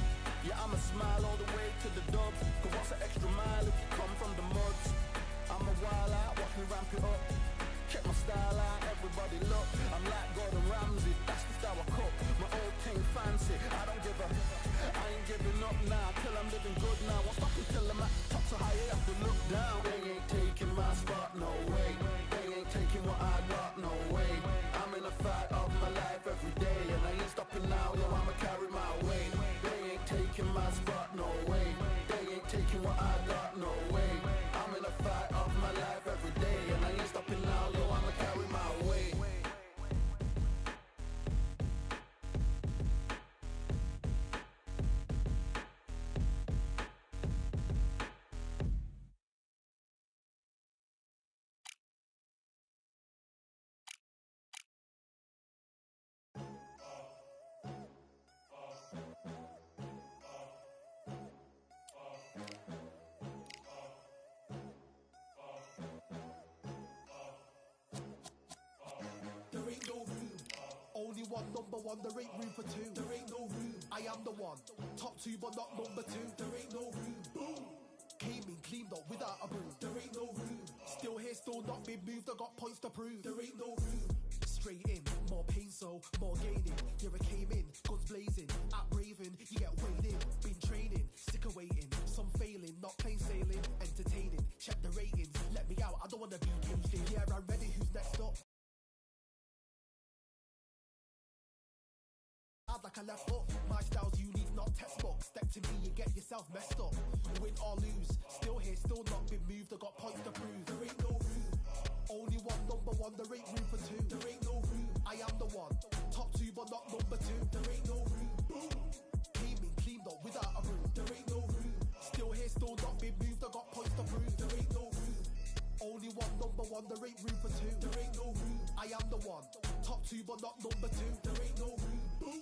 Yeah, I'ma smile all the way to the dubs, cause what's an extra mile if you come from the muds? I'm a wild out, watch me ramp it up. Check my style out, everybody look. I'm like Gordon Ramsay, that's the style I cook. My old thing fancy, I don't give a. I ain't giving up now, till I'm living good now. Won't stop until I'm at the top, so high I have to look down. They ain't taking my spot, no way. They ain't taking what I got, no way. I'm in a fight of my life every day, and I ain't stopping now, yo, I'ma carry my weight. They ain't taking my spot, no way. They ain't taking what I got, no way. I'm in a fight of my life every day, and I ain't stopping now, yo, I'ma carry my weight. There ain't no room. Only one, number one, there ain't room for two. There ain't no room. I am the one. Top two, but not number two. There ain't no room. Boom. Came in, cleaned up without a broom. There ain't no room. Still here, still not been moved. I got points to prove. There ain't no room. Straight in, more pain, so more gaining. Yeah, I came in, guns blazing. At Raven, you get weighed in. Been training, sick of waiting. Some failing, not plain sailing. Entertaining, check the ratings. Let me out, I don't wanna be caged in. Yeah, I'm ready, who's next up? Like a left foot, my style's unique, not textbook. Step to me, you get yourself messed up. Win or lose, still here, still not been moved. I got points to prove. There ain't no room. Only one, number one, there ain't room for two. There ain't no room. I am the one. Top two, but not number two. There ain't no room. Boom. Came in, cleaned up without a broom. There ain't no room. Still here, still not been moved. I got points to prove. There ain't no room. Only one, number one, there ain't room for two. There ain't no room. I am the one. Top two, but not number two. There ain't no room. Boom.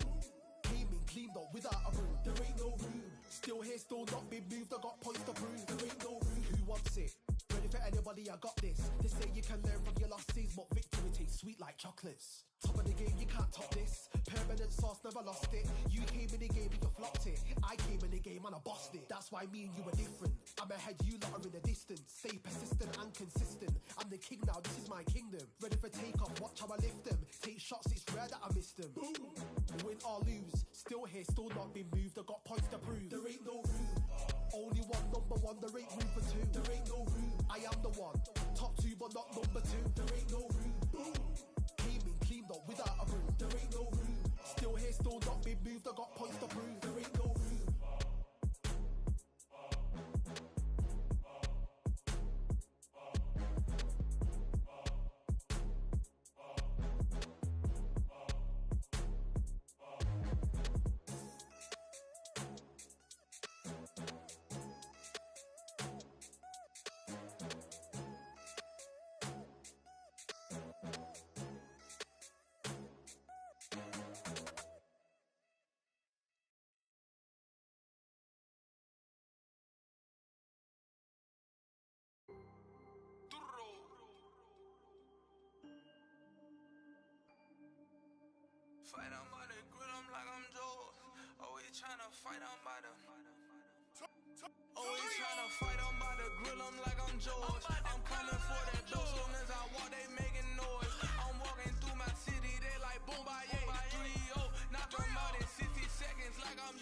Came in, cleaned up without a broom. There ain't no room. Still here, still not been moved. I got points to prove. There ain't no room. Who wants it? Ready for anybody, I got this. They say you can learn from your losses, but victory tastes sweet like chocolates. Top of the game, you can't top this. Permanent sauce, never lost it. You came in the game and you flopped it. I came in the game and I bossed it. That's why me and you are different. I'm ahead, you lot are in the distance. Stay persistent and consistent. I'm the king now, this is my kingdom. Ready for take off, watch how I lift them. Take shots, it's rare that I miss them. Boom. Win or lose, still here, still not been moved. I got points to prove. There ain't no room. Only one, number one, there ain't room for two. There ain't no room. I am the one. Top two, but not number two. There ain't no room. Boom. Came in, cleaned up without a broom. There ain't no room. Still here, still not been moved. I got points to prove. There ain't no room. Fight on by the grill, I'm like I'm Joe. Always tryna fight on by the. Always tryna fight on by the grill, I'm like I'm Joe. I'm coming for that dough, soon as I walk, they making noise. I'm walking through my city, they like boom, bye, 3-0. Knock 'em out in 60 seconds, like I'm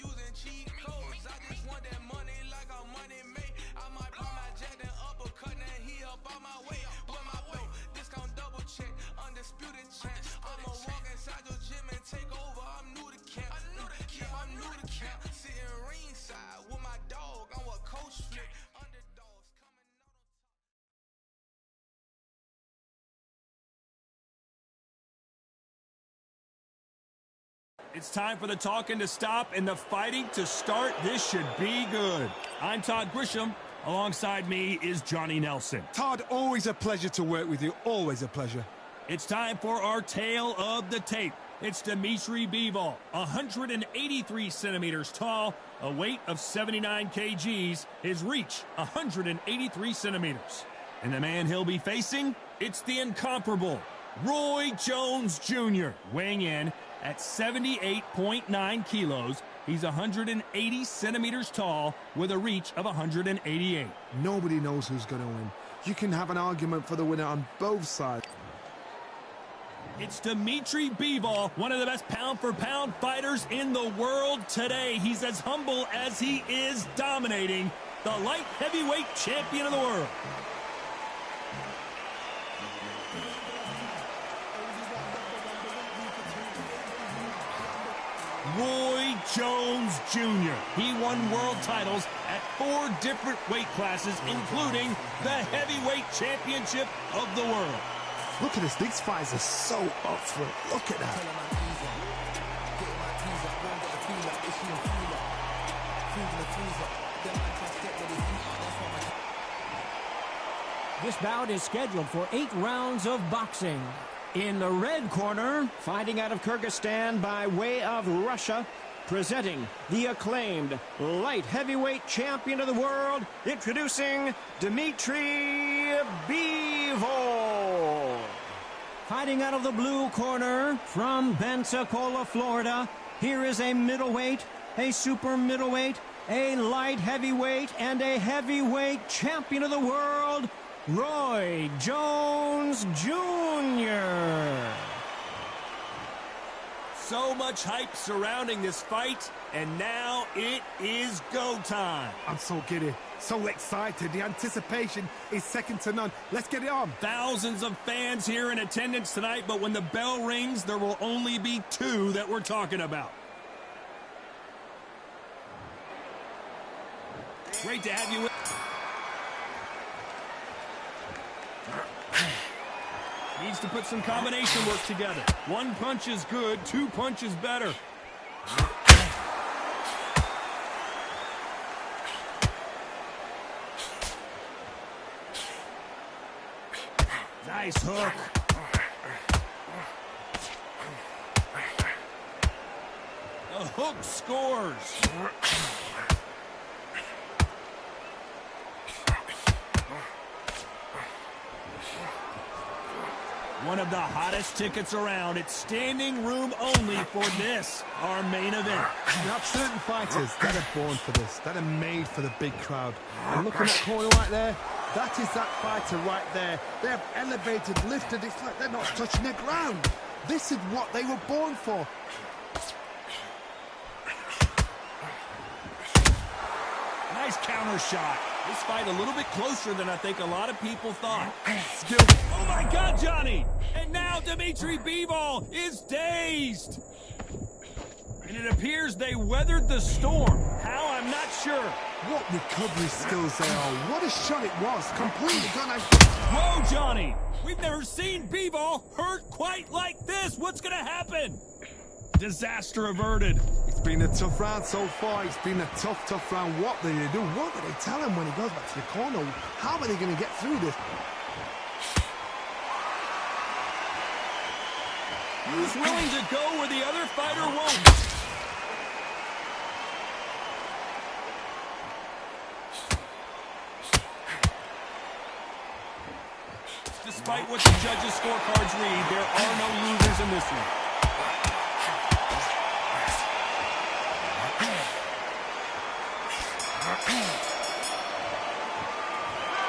chance. I'ma walk inside your gym and take over. I'm new to camp. Yeah, I'm new to camp. Sitting ringside with my dog on what coach flick. Underdogs coming out on top. It's time for the talking to stop and the fighting to start. This should be good. I'm Todd Grisham. Alongside me is Johnny Nelson. Todd, always a pleasure to work with you. Always a pleasure. It's time for our tale of the tape. It's Dimitri Bivol, 183 centimeters tall, a weight of 79 kgs, his reach 183 centimeters. And the man he'll be facing, it's the incomparable Roy Jones Jr., weighing in at 78.9 kilos. He's 180 centimeters tall with a reach of 188. Nobody knows who's going to win. You can have an argument for the winner on both sides. It's Dimitri Bivol, one of the best pound-for-pound fighters in the world today. He's as humble as he is dominating, the light heavyweight champion of the world. Roy Jones Jr. He won world titles at 4 different weight classes, including the heavyweight championship of the world. Look at this. These fights are so up for it. Look at that. This bout is scheduled for 8 rounds of boxing. In the red corner, fighting out of Kyrgyzstan by way of Russia, presenting the acclaimed light heavyweight champion of the world, introducing Dimitri Bivol. Fighting out of the blue corner from Pensacola, Florida, here is a middleweight, a super middleweight, a light heavyweight, and a heavyweight champion of the world, Roy Jones Jr. So much hype surrounding this fight, and now it is go time. I'm so giddy, so excited. The anticipation is second to none. Let's get it on. Thousands of fans here in attendance tonight, but when the bell rings, there will only be 2 that we're talking about. Great to have you with. Needs to put some combination work together. 1 punch is good, 2 punches better. Nice hook. The hook scores. One of the hottest tickets around. It's standing room only for this, our main event. You have certain fighters that are born for this, that are made for the big crowd. And look at that corner right there. That is that fighter right there. They have elevated, lifted. It's like they're not touching the ground. This is what they were born for. Nice counter shot. This fight a little bit closer than I think a lot of people thought. Skill. Oh my God, Johnny! And now Dimitri Bivol is dazed. And it appears they weathered the storm. How? I'm not sure. What recovery skills they are. What a shot it was. Completely gone. Whoa, Johnny! We've never seen Bivol hurt quite like this. What's gonna happen? Disaster averted. It's been a tough round so far. It's been a tough round. What do they do? What do they tell him when he goes back to the corner? How are they going to get through this? Who's willing to go where the other fighter won't? Despite what the judges' scorecards read, there are no losers in this one.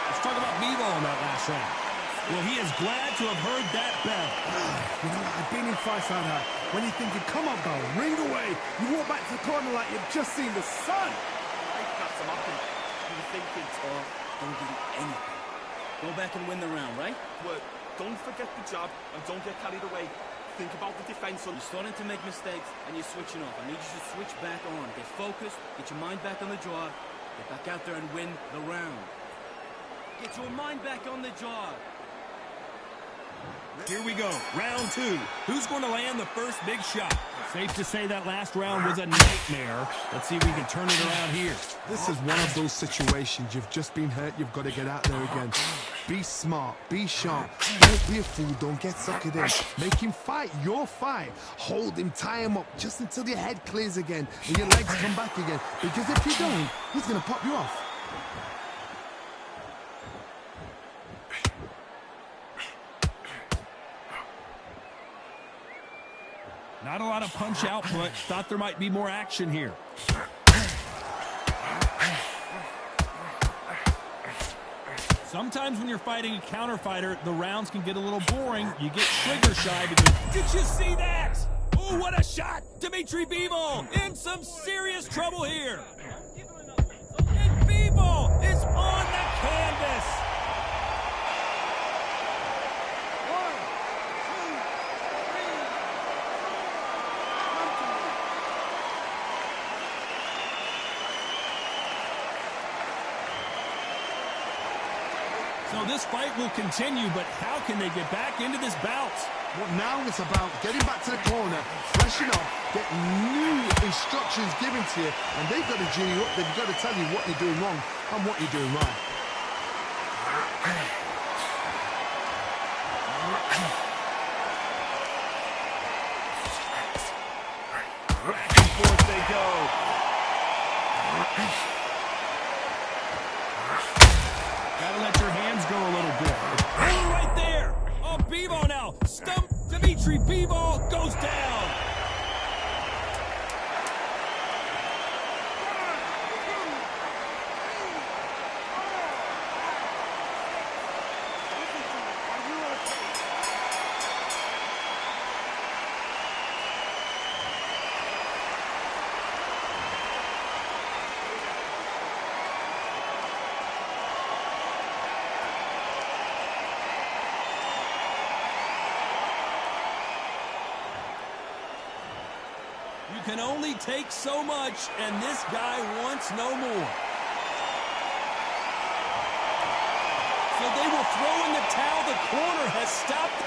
Let's talk about Bivol in that last round. Well, he is glad to have heard that bell. You know, I've been in fights like that. When you're thinking, come on, bell, ring away. You walk back to the corner like you've just seen the sun. I snaps him up and you were thinking, oh, don't give me anything. Go back and win the round, right? Well, Don't forget the jab and don't get carried away. Think about the defense. You're starting to make mistakes and you're switching off. I need you to switch back on. Get focused, get your mind back on the job, get back out there and win the round. Get your mind back on the job. Here we go, round 2. Who's going to land the first big shot? Safe to say that last round was a nightmare. Let's see if we can turn it around here. This is one of those situations. You've just been hurt. You've got to get out there again. Be smart. Be sharp. Don't be a fool. Don't get suckered in. Make him fight your fight. Hold him. Tie him up just until your head clears again and your legs come back again. Because if you don't, he's going to pop you off. Not a lot of punch output. Thought there might be more action here. Sometimes when you're fighting a counter fighter, the rounds can get a little boring. You get trigger shy because... Did you see that? Oh, what a shot! Dimitri Bivol in some serious trouble here. And Bivol is on the canvas. So this fight will continue, but how can they get back into this bout? Well, now it's about getting back to the corner, freshen up, get new instructions given to you, and they've got to gin you up. They've got to tell you what you're doing wrong and what you're doing right. Back and forth they go. Gotta let your hands go a little bit. Oh, right there! Oh, Bivol now! Stump! Dimitri Bivol goes down! You can only take so much, and this guy wants no more. So they will throw in the towel. The corner has stopped.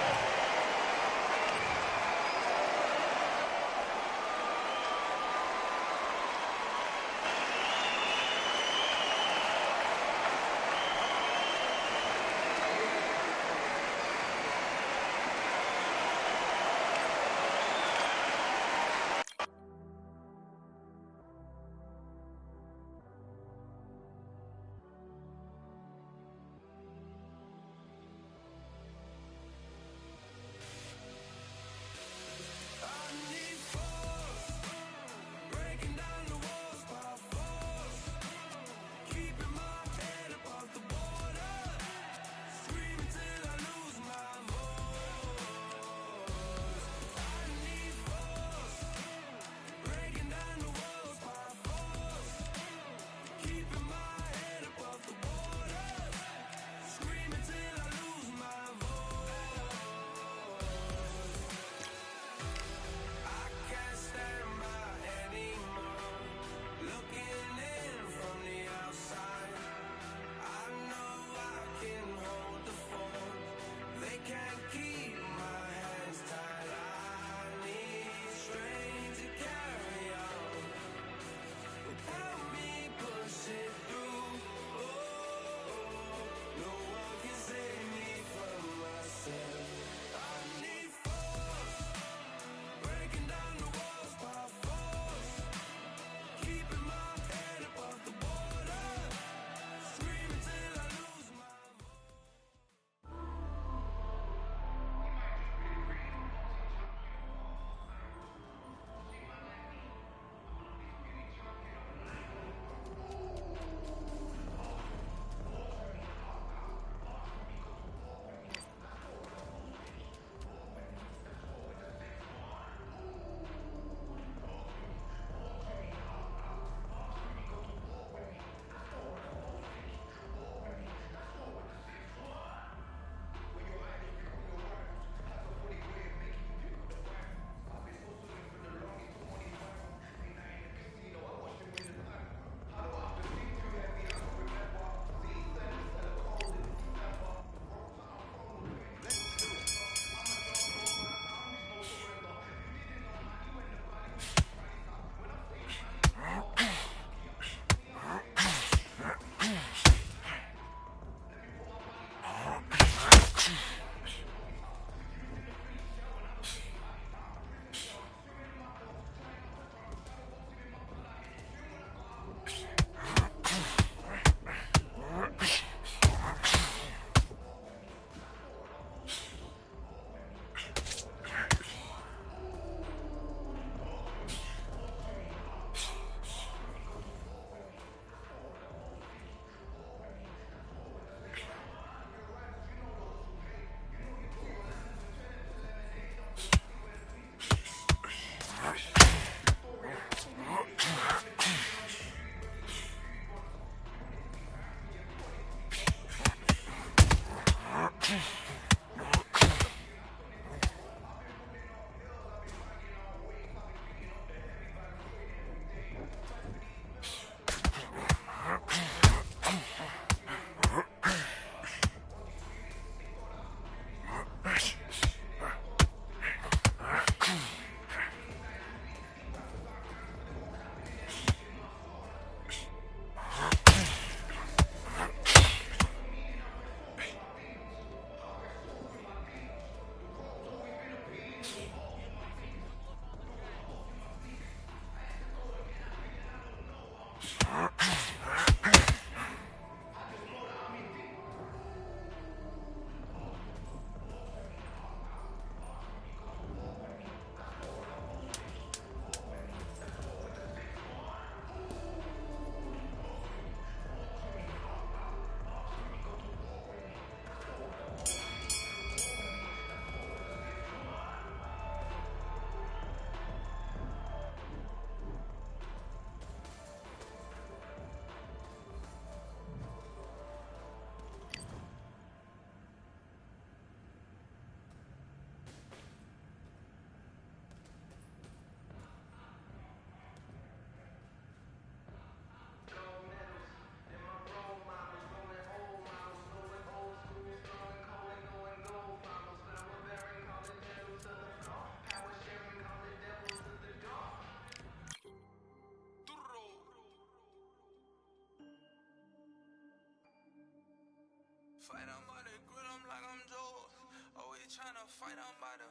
Fight, I'm by the grill, I'm like I'm George. Always tryna fight, I'm by the.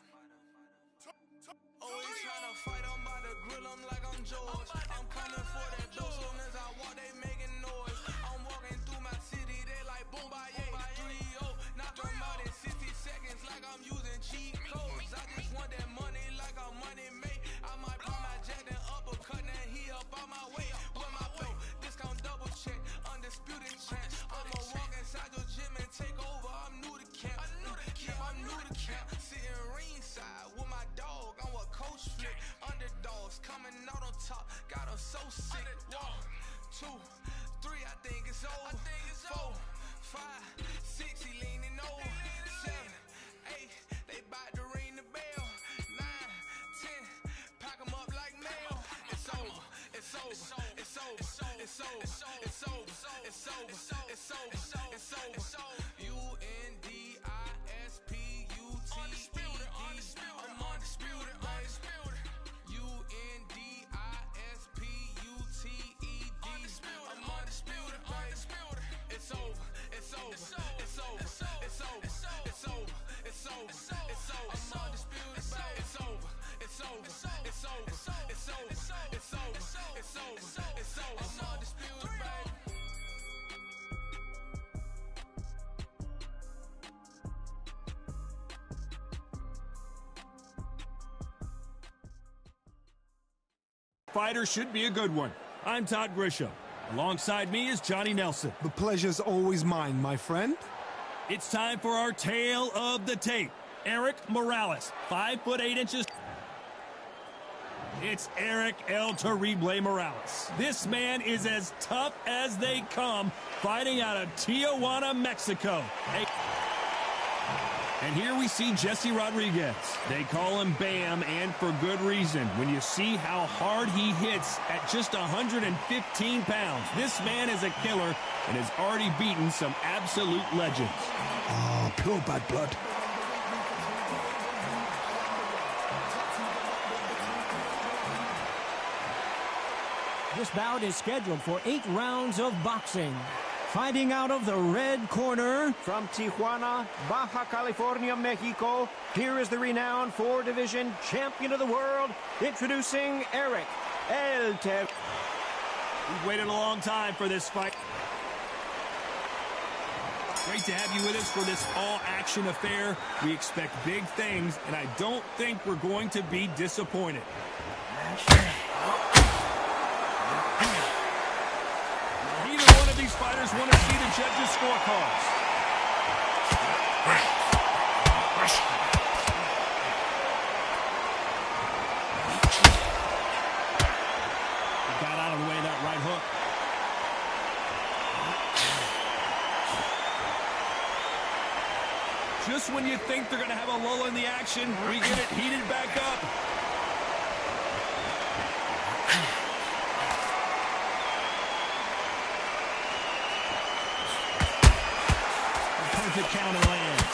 Always tryna fight, I'm by the grill, I'm like I'm George. I'm coming for that dough, soon as I walk, they making noise. I'm walking through my city, they like boom, bye, 3-0. Knock them out in 60 seconds, like I'm using cheat codes. I just want that money, like I'm money made. I might pop my jack, then uppercut, then he up on my way. With my belt, discount double check, undisputed champ. I'ma walk inside your gym and take over. I'm new to camp, I'm new to camp. Sitting ringside with my dog, I'm what coach flick. Underdogs coming out on top, got them so sick. 1, 2, 3, I think it's over. 4, 5, 6, he leaning over. 7, 8, they bout to ring the bell. 9, 10, pack them up like mail. It's over, it's over, it's over, it's over, it's over, it's over, it's over, it's over, it's over. Undisputed, I'm undisputed, undisputed. Undisputed, I'm undisputed, undisputed. It's over, it's over, it's over, it's over, it's over, it's over, it's over, it's over. I'm undisputed, it's over, it's over, it's over, it's over, it's over, it's over, it's over. I'm undisputed, baby. Fighter should be a good one. I'm Todd Grisham. Alongside me is Johnny Nelson. The pleasure's always mine, my friend. It's time for our tale of the tape. Eric Morales, 5 foot 8 inches. It's Eric El Terrible Morales. This man is as tough as they come, fighting out of Tijuana, Mexico. And here we see Jesse Rodriguez. They call him Bam, and for good reason. When you see how hard he hits at just 115 pounds, this man is a killer and has already beaten some absolute legends. Oh, pure bad blood. This bout is scheduled for 8 rounds of boxing. Fighting out of the red corner from Tijuana, Baja California, Mexico, here is the renowned 4-division champion of the world, introducing Eric El Terrible. We've waited a long time for this fight. Great to have you with us for this all-action affair. We expect big things, and I don't think we're going to be disappointed. These fighters want to see the judges' scorecards. Got out of the way of that right hook. Just when you think they're going to have a lull in the action, we get it heated back up. The counter lands.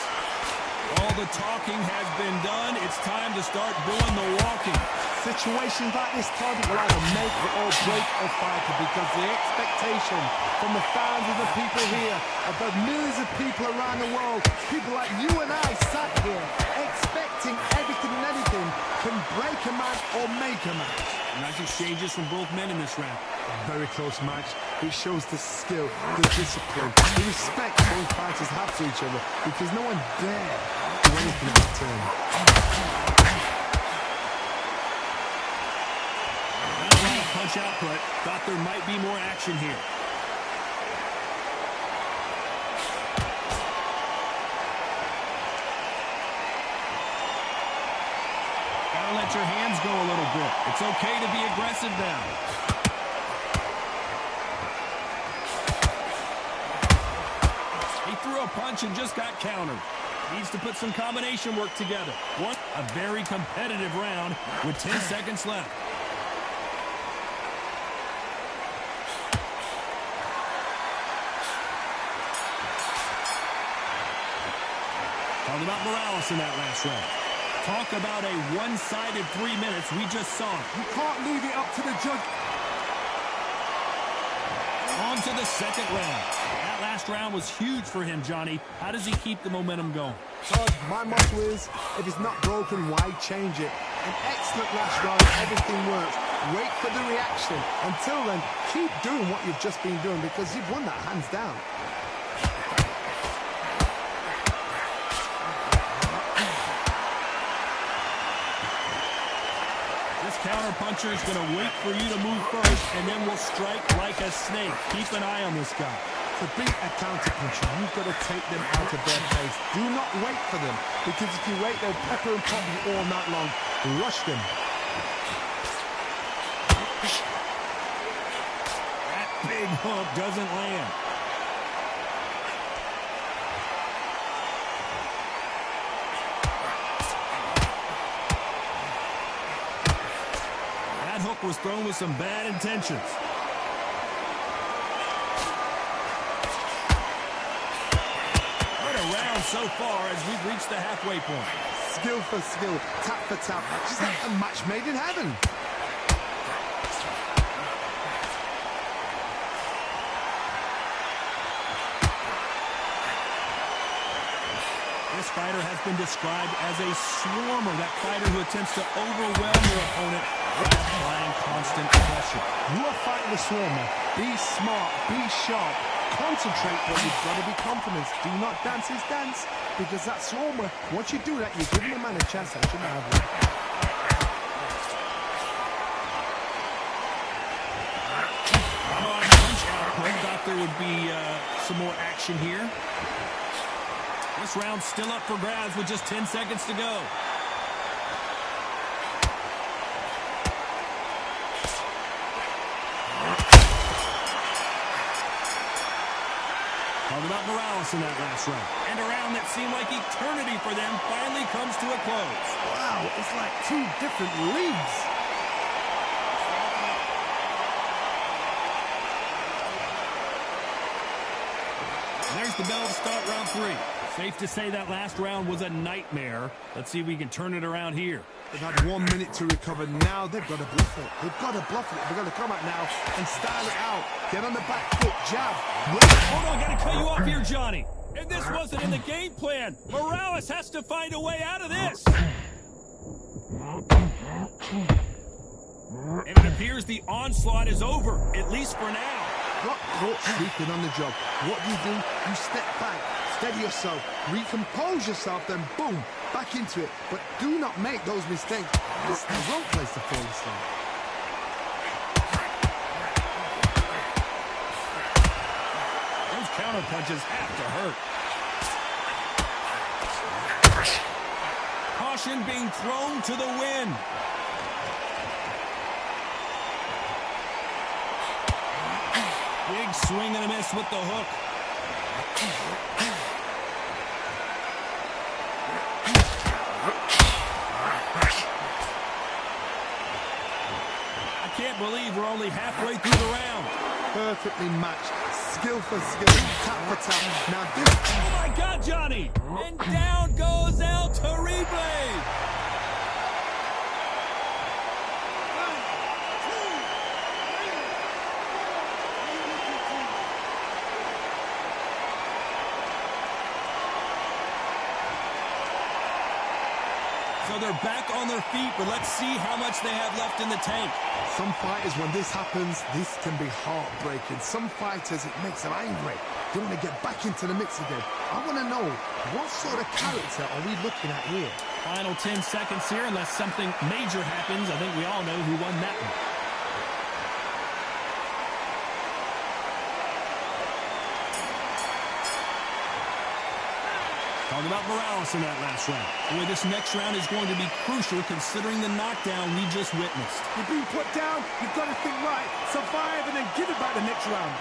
All the talking has been done. It's time to start doing the walking. Situations like this, Todd, will either make or break a fighter, because the expectation from the fans of the people here, of the millions of people around the world, people like you and I sat here expecting everything and anything, can break a man or make a match. Nice exchanges from both men in this round. A very close match, which shows the skill, the discipline, the respect both fighters have to each other, because no one dare do anything out of turn. Punch output. Thought there might be more action here. Gotta let your hands go a little bit. It's okay to be aggressive now. He threw a punch and just got countered. Needs to put some combination work together. A very competitive round with 10 seconds left. Talking about Morales in that last round. Talk about a one-sided 3 minutes. We just saw it. You can't leave it up to the judge. On into the second round. That last round was huge for him, Johnny. How does he keep the momentum going? Todd, my motto is, if it's not broken, why change it? An excellent last round, everything works. Wait for the reaction. Until then, keep doing what you've just been doing because you've won that hands down. Counter-puncher is going to wait for you to move first, and then will strike like a snake. Keep an eye on this guy. To beat a counter-puncher, you've got to take them out of their pace. Do not wait for them, because if you wait, they'll pepper and pop you all night long. Rush them. That big hook doesn't land. Hook was thrown with some bad intentions. What a round so far as we've reached the halfway point. Skill for skill, tap for tap. Just like a match made in heaven. This fighter has been described as a swarmer, that fighter who attempts to overwhelm their opponent by applying constant pressure. You are fighting a swarmer. Be smart, be sharp, concentrate, but you've got to be confident. Do not dance his dance, because that swarmer, once you do that, you're giving the man a chance that shouldn't have one. Punch output. Thought there would be some more action here. This round's still up for grabs with just 10 seconds to go. Talk about Morales in that last round. And a round that seemed like eternity for them finally comes to a close. Wow, it's like two different leagues. There's the bell to start round 3. Safe to say that last round was a nightmare. Let's see if we can turn it around here. They've had 1 minute to recover. Now they've got to bluff it. They've got to bluff it. They've got to come out now and style it out. Get on the back foot, jab. Hold on, got to cut you off here, Johnny. And this wasn't in the game plan. Morales has to find a way out of this. And it appears the onslaught is over, at least for now. Got caught sleeping on the job. What do? You step back, steady yourself, recompose yourself, then boom, back into it. But do not make those mistakes. It's the wrong place to fall asleep. Those counter punches have to hurt. Caution being thrown to the wind. Big swing and a miss with the hook. I can't believe we're only halfway through the round. Perfectly matched. Skill for skill. Tap for tap. Now this... Oh my God, Johnny! And down goes El Terrible! So they're back on their feet, but let's see how much they have left in the tank. Some fighters, when this happens, this can be heartbreaking. Some fighters, it makes them angry. They want to get back into the mix again. I want to know, what sort of character are we looking at here? Final 10 seconds here, unless something major happens. I think we all know who won that one. Talking about Morales in that last round. Boy, this next round is going to be crucial considering the knockdown we just witnessed. You're being put down, you've got to think right, survive, and then give it back the next round.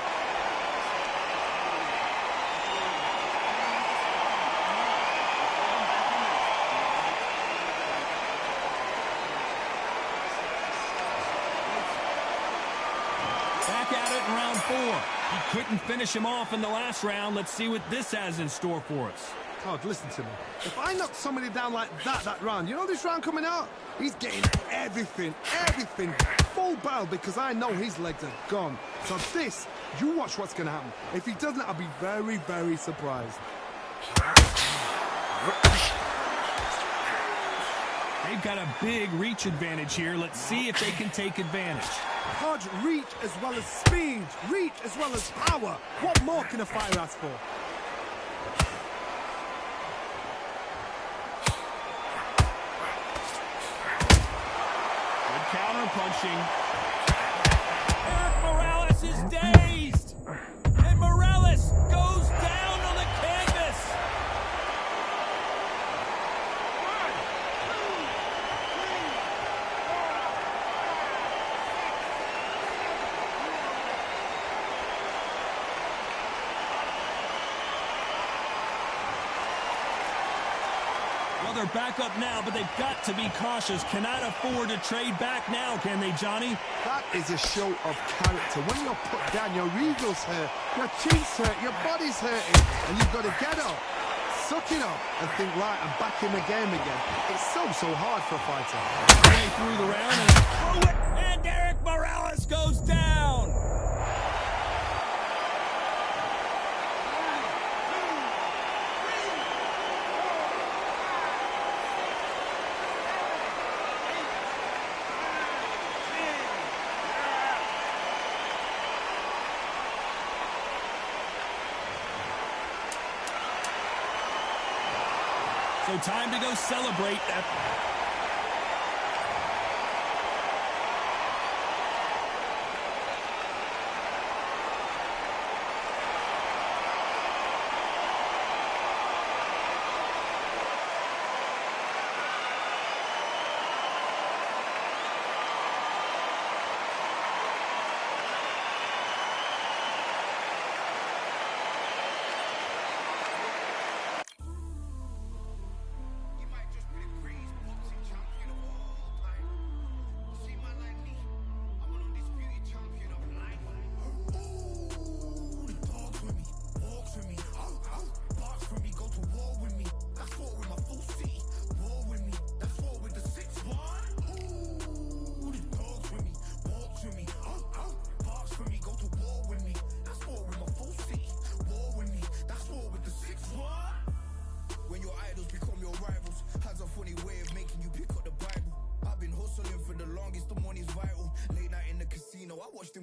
Back at it in round 4. He couldn't finish him off in the last round. Let's see what this has in store for us. Todd, listen to me. If I knock somebody down like that round, you know this round coming out? He's getting everything full battle because I know his legs are gone. So this, you watch what's going to happen. If he doesn't, I'll be very, very surprised. They've got a big reach advantage here. Let's see if they can take advantage. Hodge, reach as well as speed, reach as well as power. What more can a fighter ask for? Good counter punching. Eric Morales is dazed. And Morales goes down on the canvas. Well, they're back up now, but they've got to be cautious. Cannot afford to trade back now, can they, Johnny? That is a show of character. When you're put down, your eagle's hurt, your chin's hurt, your body's hurting, and you've got to get up, suck it up, and think, right, I'm back in the game again. It's so hard for a fighter. Way through the round, and through it, and Eric Morales goes down. So time to go celebrate that.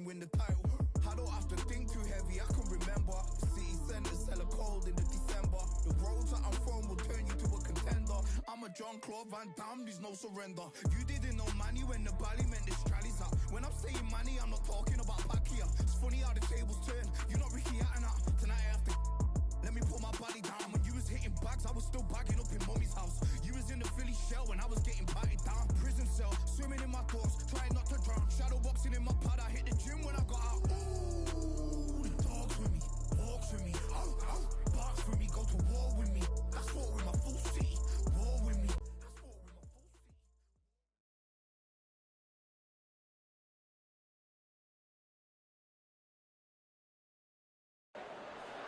Win the title. I don't have to think too heavy, I can remember. City centers hella cold in the December. The road to and from will turn you to a contender. I'm a John Claude Van Damme, there's no surrender. You didn't know money when the bally meant this trallies up. When I'm saying money, I'm not talking about Pacquiao. It's funny how the tables turn. You're not Ricky Hatton. Tonight I have to let me put my body down. When you was hitting bags, I was still bagging up in mommy's house. You was in the Philly shell when I was getting patted down. Prison cell, swimming in my thoughts, trying not to drown. Shadow boxing in my pad, I hit the gym when I got out. Ooh, the dogs with me, walks with me, barks with me, go to war with me. That's war with my full city, war with me. That's war with my full city.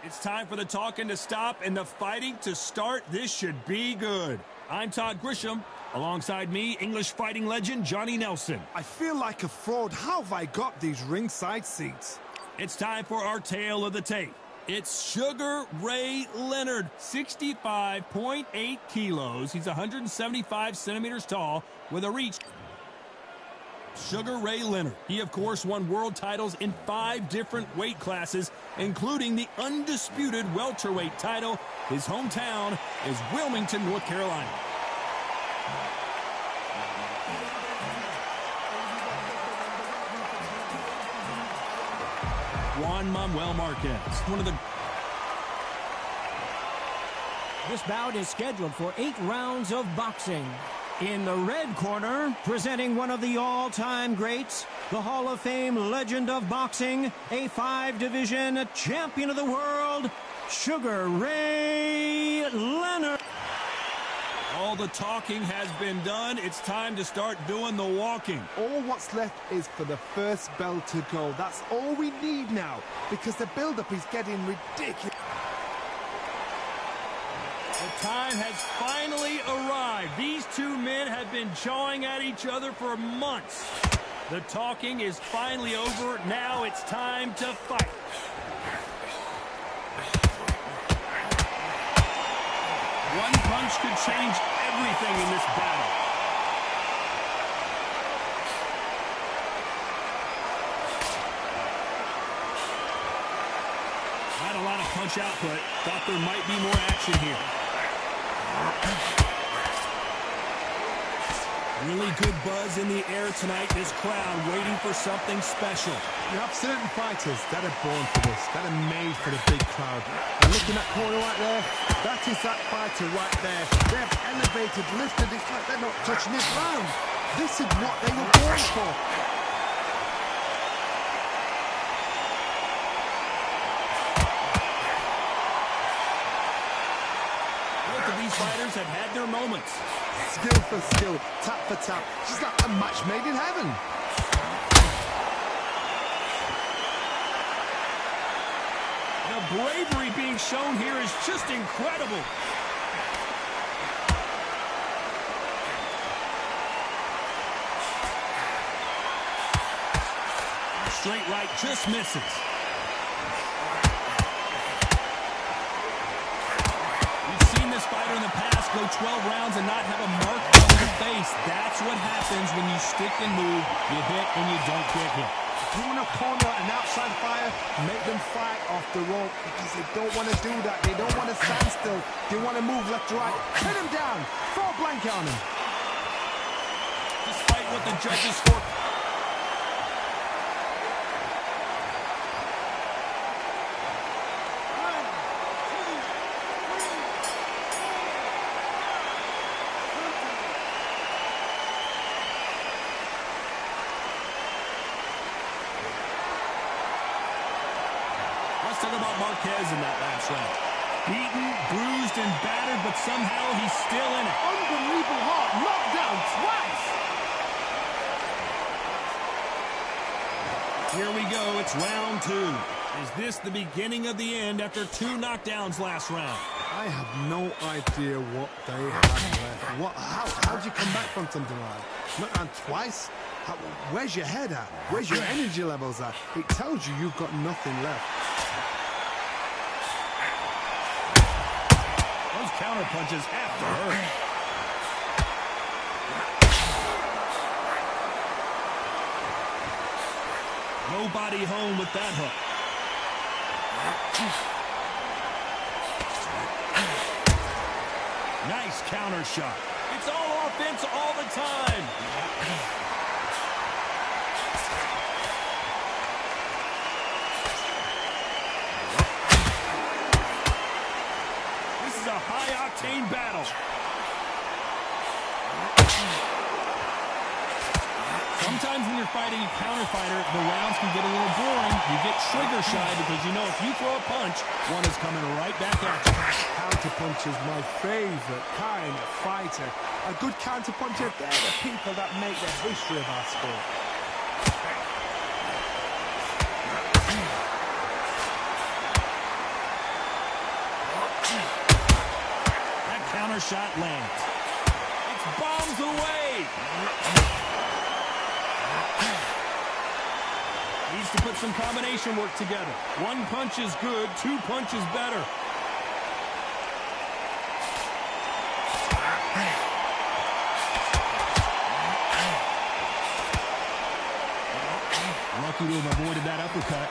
It's time for the talking to stop and the fighting to start. This should be good. I'm Todd Grisham. Alongside me, English fighting legend Johnny Nelson. I feel like a fraud. How have I got these ringside seats? It's time for our tale of the tape. It's Sugar Ray Leonard, 65.8 kilos. He's 175 centimeters tall with a reach. Sugar Ray Leonard. He, of course, won world titles in 5 different weight classes, including the undisputed welterweight title. His hometown is Wilmington, North Carolina. Juan Manuel Marquez, one of the... This bout is scheduled for 8 rounds of boxing. In the red corner, presenting one of the all-time greats, the Hall of Fame legend of boxing, a 5-division champion of the world, Sugar Ray Leonard. All the talking has been done. It's time to start doing the walking. All what's left is for the first bell to go. That's all we need now, because the build-up is getting ridiculous. The time has finally arrived. These two men have been jawing at each other for months. The talking is finally over. Now it's time to fight. One punch could change everything in this battle. Not a lot of punch output. Thought there might be more action here. Really good buzz in the air tonight. This crowd waiting for something special. You have certain fighters that are born for this, that are made for the big crowd. And looking at that corner right there, that is that fighter right there. They have elevated, lifted, it's like they're not touching this ground. This is what they were born for. Both of these fighters have had their moments. Skill for skill, tap for tap, just like a match made in heaven. The bravery being shown here is just incredible. Straight right just misses. We've seen this fighter in the past go 12 rounds and not have a mark on the face. That's what happens when you stick and move, you hit and you don't get hit. You want to corner an outside fire, make them fight off the rope because they don't want to do that. They don't want to stand still. They want to move left to right. Pin him down. Throw a blanket on him. Despite what the judges score. Let's talk about Marquez in that last round. Beaten, bruised, and battered, but somehow he's still in it. Unbelievable hard. Knocked down twice. Here we go. It's round 2. Is this the beginning of the end after 2 knockdowns last round? I have no idea what they have left. How did you come back from something like that? Knocked down twice? Where's your head at? Where's your energy levels at? It tells you you've got nothing left. Those counter punches have to hurt. Nobody home with that hook. Nice counter shot. It's all offense all the time. This is a high-octane battle. Sometimes when you're fighting a counter fighter, the rounds can get a little boring. You get trigger shy because you know if you throw a punch, one is coming right back at you. Counter punch is my favorite kind of fighter. A good counter puncher, they're the people that make the history of our sport. That counter shot lands. It's bombs away. Needs to put some combination work together. 1 punch is good, 2 punches better. Lucky to have avoided that uppercut.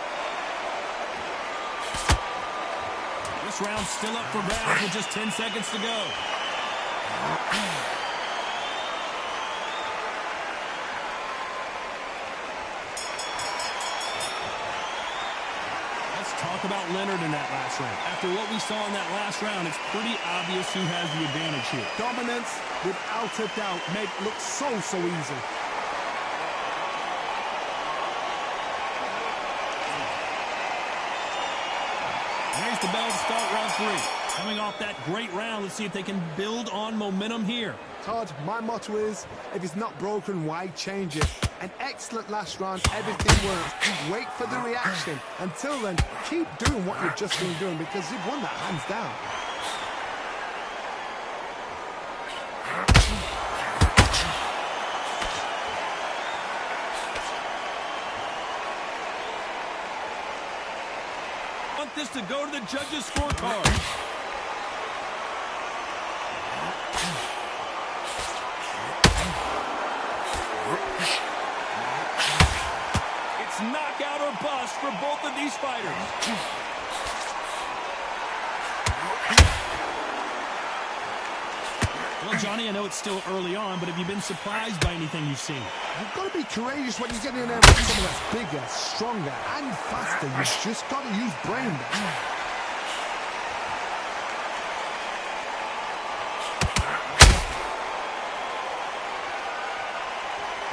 This round's still up for grabs with just 10 seconds to go. Talk about Leonard in that last round. After what we saw in that last round, it's pretty obvious who has the advantage here. Dominance, without a doubt, made it look so easy. There's the bell to start round 3. Coming off that great round, let's see if they can build on momentum here. Todd, my motto is, if it's not broken, why change it? An excellent last round, everything works. Wait for the reaction. Until then, keep doing what you've just been doing because you've won that hands down. Want this to go to the judges' scorecard. It's knockout or bust for both of these fighters. Well, Johnny, I know it's still early on, but have you been surprised by anything you've seen? You've got to be courageous when you get in there with someone that's bigger, stronger, and faster. You've just got to use brain there.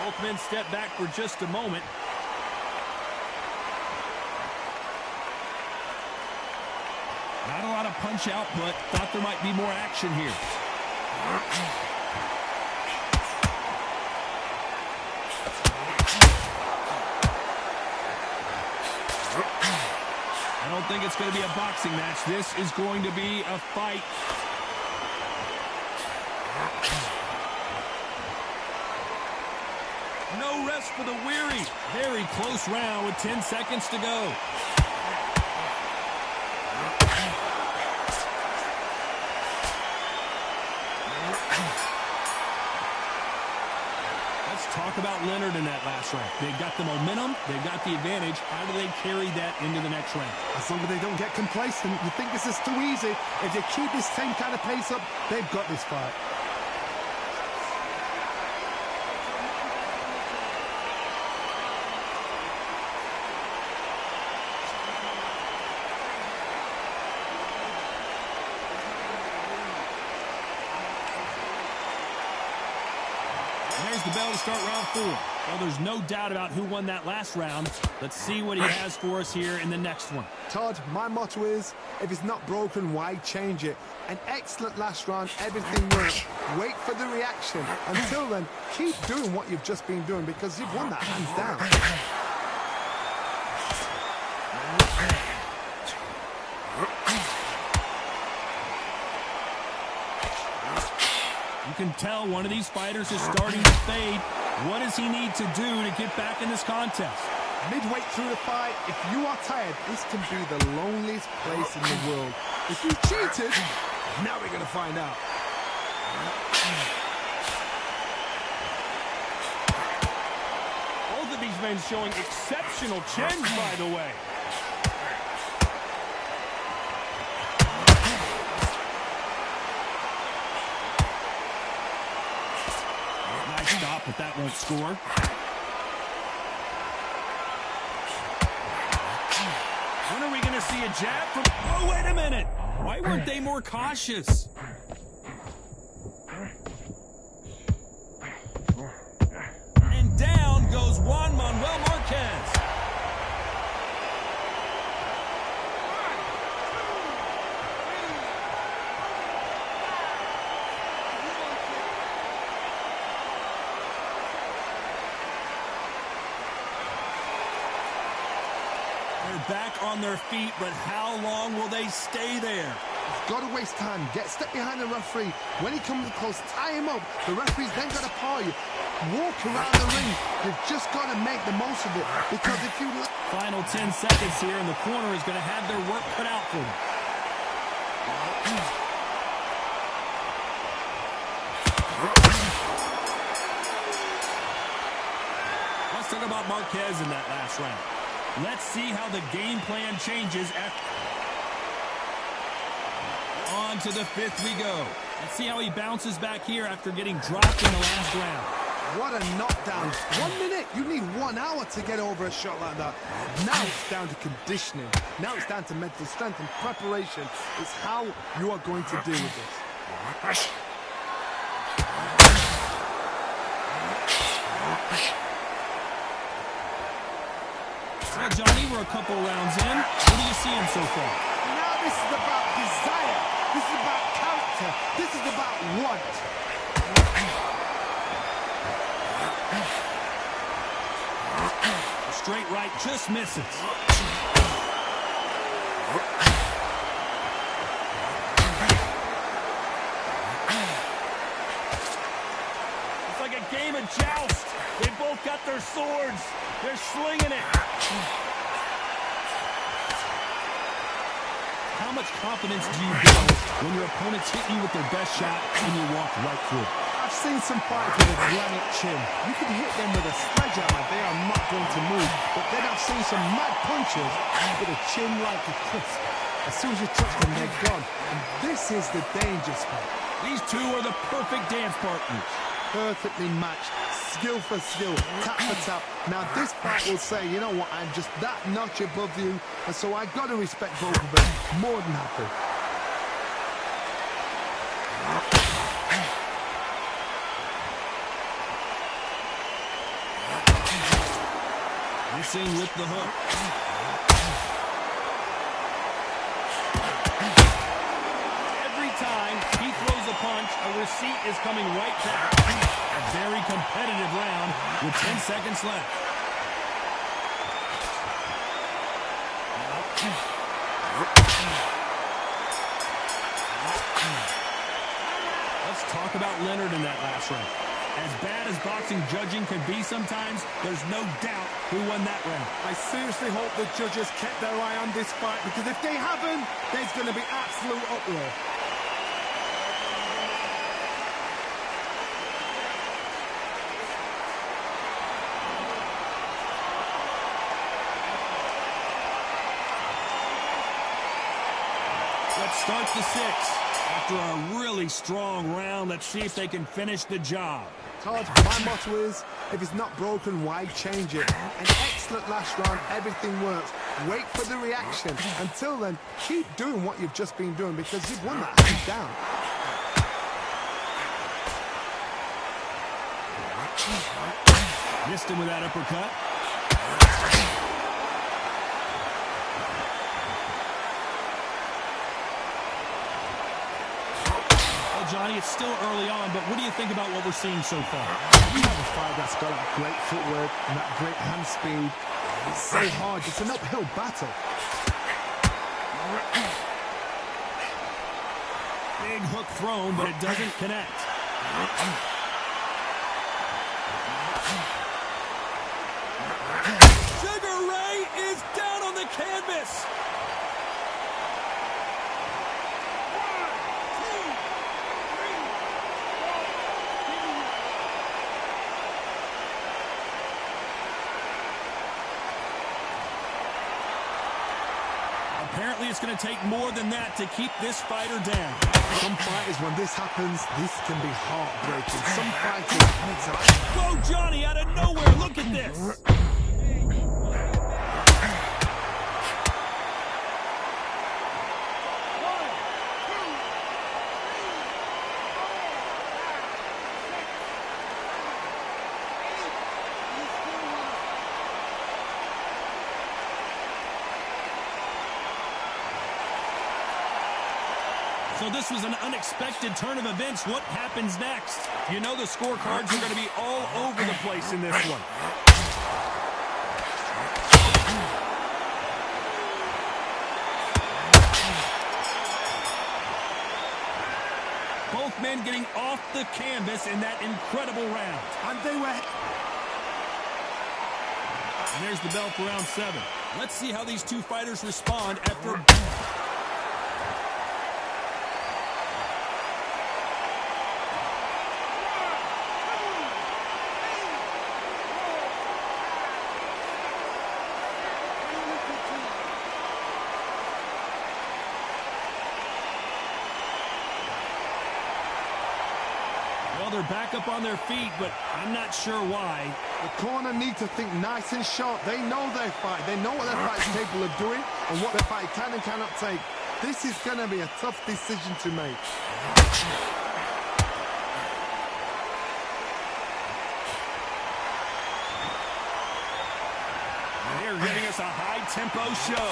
Both men step back for just a moment. Not a lot of punch output. Thought there might be more action here. I don't think it's going to be a boxing match. This is going to be a fight. No rest for the weary. Very close round with 10 seconds to go. Talk about Leonard in that last round. They've got the momentum. They've got the advantage. How do they carry that into the next round? As long as they don't get complacent, you think this is too easy. If they keep this same kind of pace up, they've got this fight. There's the bell to start round 4. Well, there's no doubt about who won that last round. Let's see what he has for us here in the next one. Todd, my motto is, if it's not broken, why change it? An excellent last round, everything worked. Wait for the reaction. Until then, keep doing what you've just been doing because you've won that hands down. You can tell one of these fighters is starting to fade. What does he need to do to get back in this contest? Midway through the fight, if you are tired, this can be the loneliest place in the world. If you cheated, now we're going to find out. Both of these men showing exceptional chins, by the way. Stop, but that won't score. When are we going to see a jab from... Oh, wait a minute. Why weren't they more cautious? And down goes Juan Manuel Marquez. Back on their feet, but how long will they stay there? You've got to waste time. Step behind the referee. When he comes close, tie him up. The referee's then got to paw you. Walk around the ring. You've just got to make the most of it. Because if you... Final 10 seconds here, and the corner is going to have their work cut out for them. Let's talk about Marquez in that last round. Let's see how the game plan changes. On to the 5th we go. Let's see how he bounces back here after getting dropped in the last round. What a knockdown. 1 minute. You need 1 hour to get over a shot like that. Now it's down to conditioning. Now it's down to mental strength and preparation. It's how you are going to deal with this. Well, Johnny, we're a couple rounds in. What are you seeing so far? Now this is about desire. This is about character. This is about want. A straight right just misses. It's like a game of joust. They both got their swords. They're slinging it. how much confidence do you build when your opponents hit you with their best shot and you walk right through it? I've seen some fighters with a granite chin. You can hit them with a sledgehammer, they are not going to move. But then I've seen some mad punchers with a chin like a crisp. As soon as you touch them, they're gone. And this is the danger spot. These two are the perfect dance partners. Perfectly matched, skill for skill, tap for tap. Now this fight will say, you know what, I'm just that notch above you, and so I got to respect both of them. More than happy. Missing with the hook. Every time he throws a punch, a receipt is coming right back. A very competitive round with 10 seconds left. Let's talk about Leonard in that last round. As bad as boxing judging can be sometimes, there's no doubt who won that round. I seriously hope the judges kept their eye on this fight, because if they haven't, there's going to be absolute uproar. Let's start the sixth. After a really strong round, let's see if they can finish the job. Todd, my motto is, if it's not broken, why change it? An excellent last round, everything works. Wait for the reaction. Until then, keep doing what you've just been doing, because you've won that hands down. Missed him with that uppercut. Johnny, it's still early on, but what do you think about what we're seeing so far? You have a fight that's got that great footwork and that great hand speed. It's so hard. It's an uphill battle. Big hook thrown, but it doesn't connect. Sugar Ray is down on the canvas. Apparently, it's going to take more than that to keep this fighter down. Some fighters, when this happens, this can be heartbreaking. Some fighters... Whoa, Johnny, out of nowhere, look at this! So this was an unexpected turn of events. What happens next? You know the scorecards are going to be all over the place in this one. Both men getting off the canvas in that incredible round. And they were... And there's the bell for round 7. Let's see how these two fighters respond after... Well, they're back up on their feet, but I'm not sure why. The corner need to think nice and sharp. They know their fight. They know what their fight's capable of doing and what their fight can and cannot take. This is going to be a tough decision to make. They're giving us a high-tempo show.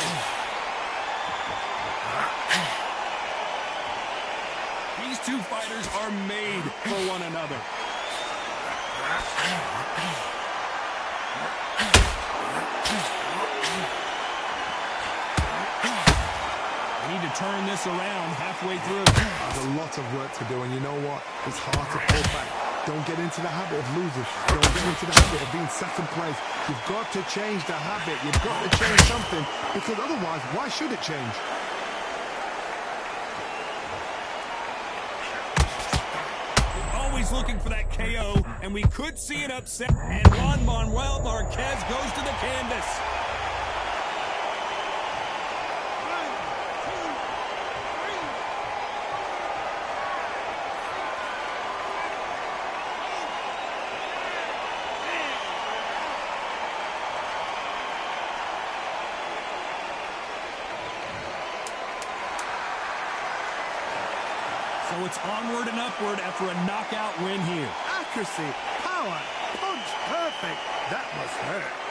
These two fighters are made for one another. We need to turn this around halfway through. There's a lot of work to do, and you know what? It's hard to pull back. Don't get into the habit of losing. Don't get into the habit of being second place. You've got to change the habit. You've got to change something, because otherwise, why should it change? always looking for that KO, and we could see an upset. And Juan Manuel Marquez goes to the canvas. So it's onward and upward after a knockout win here. Accuracy, power, punch, perfect. That must hurt.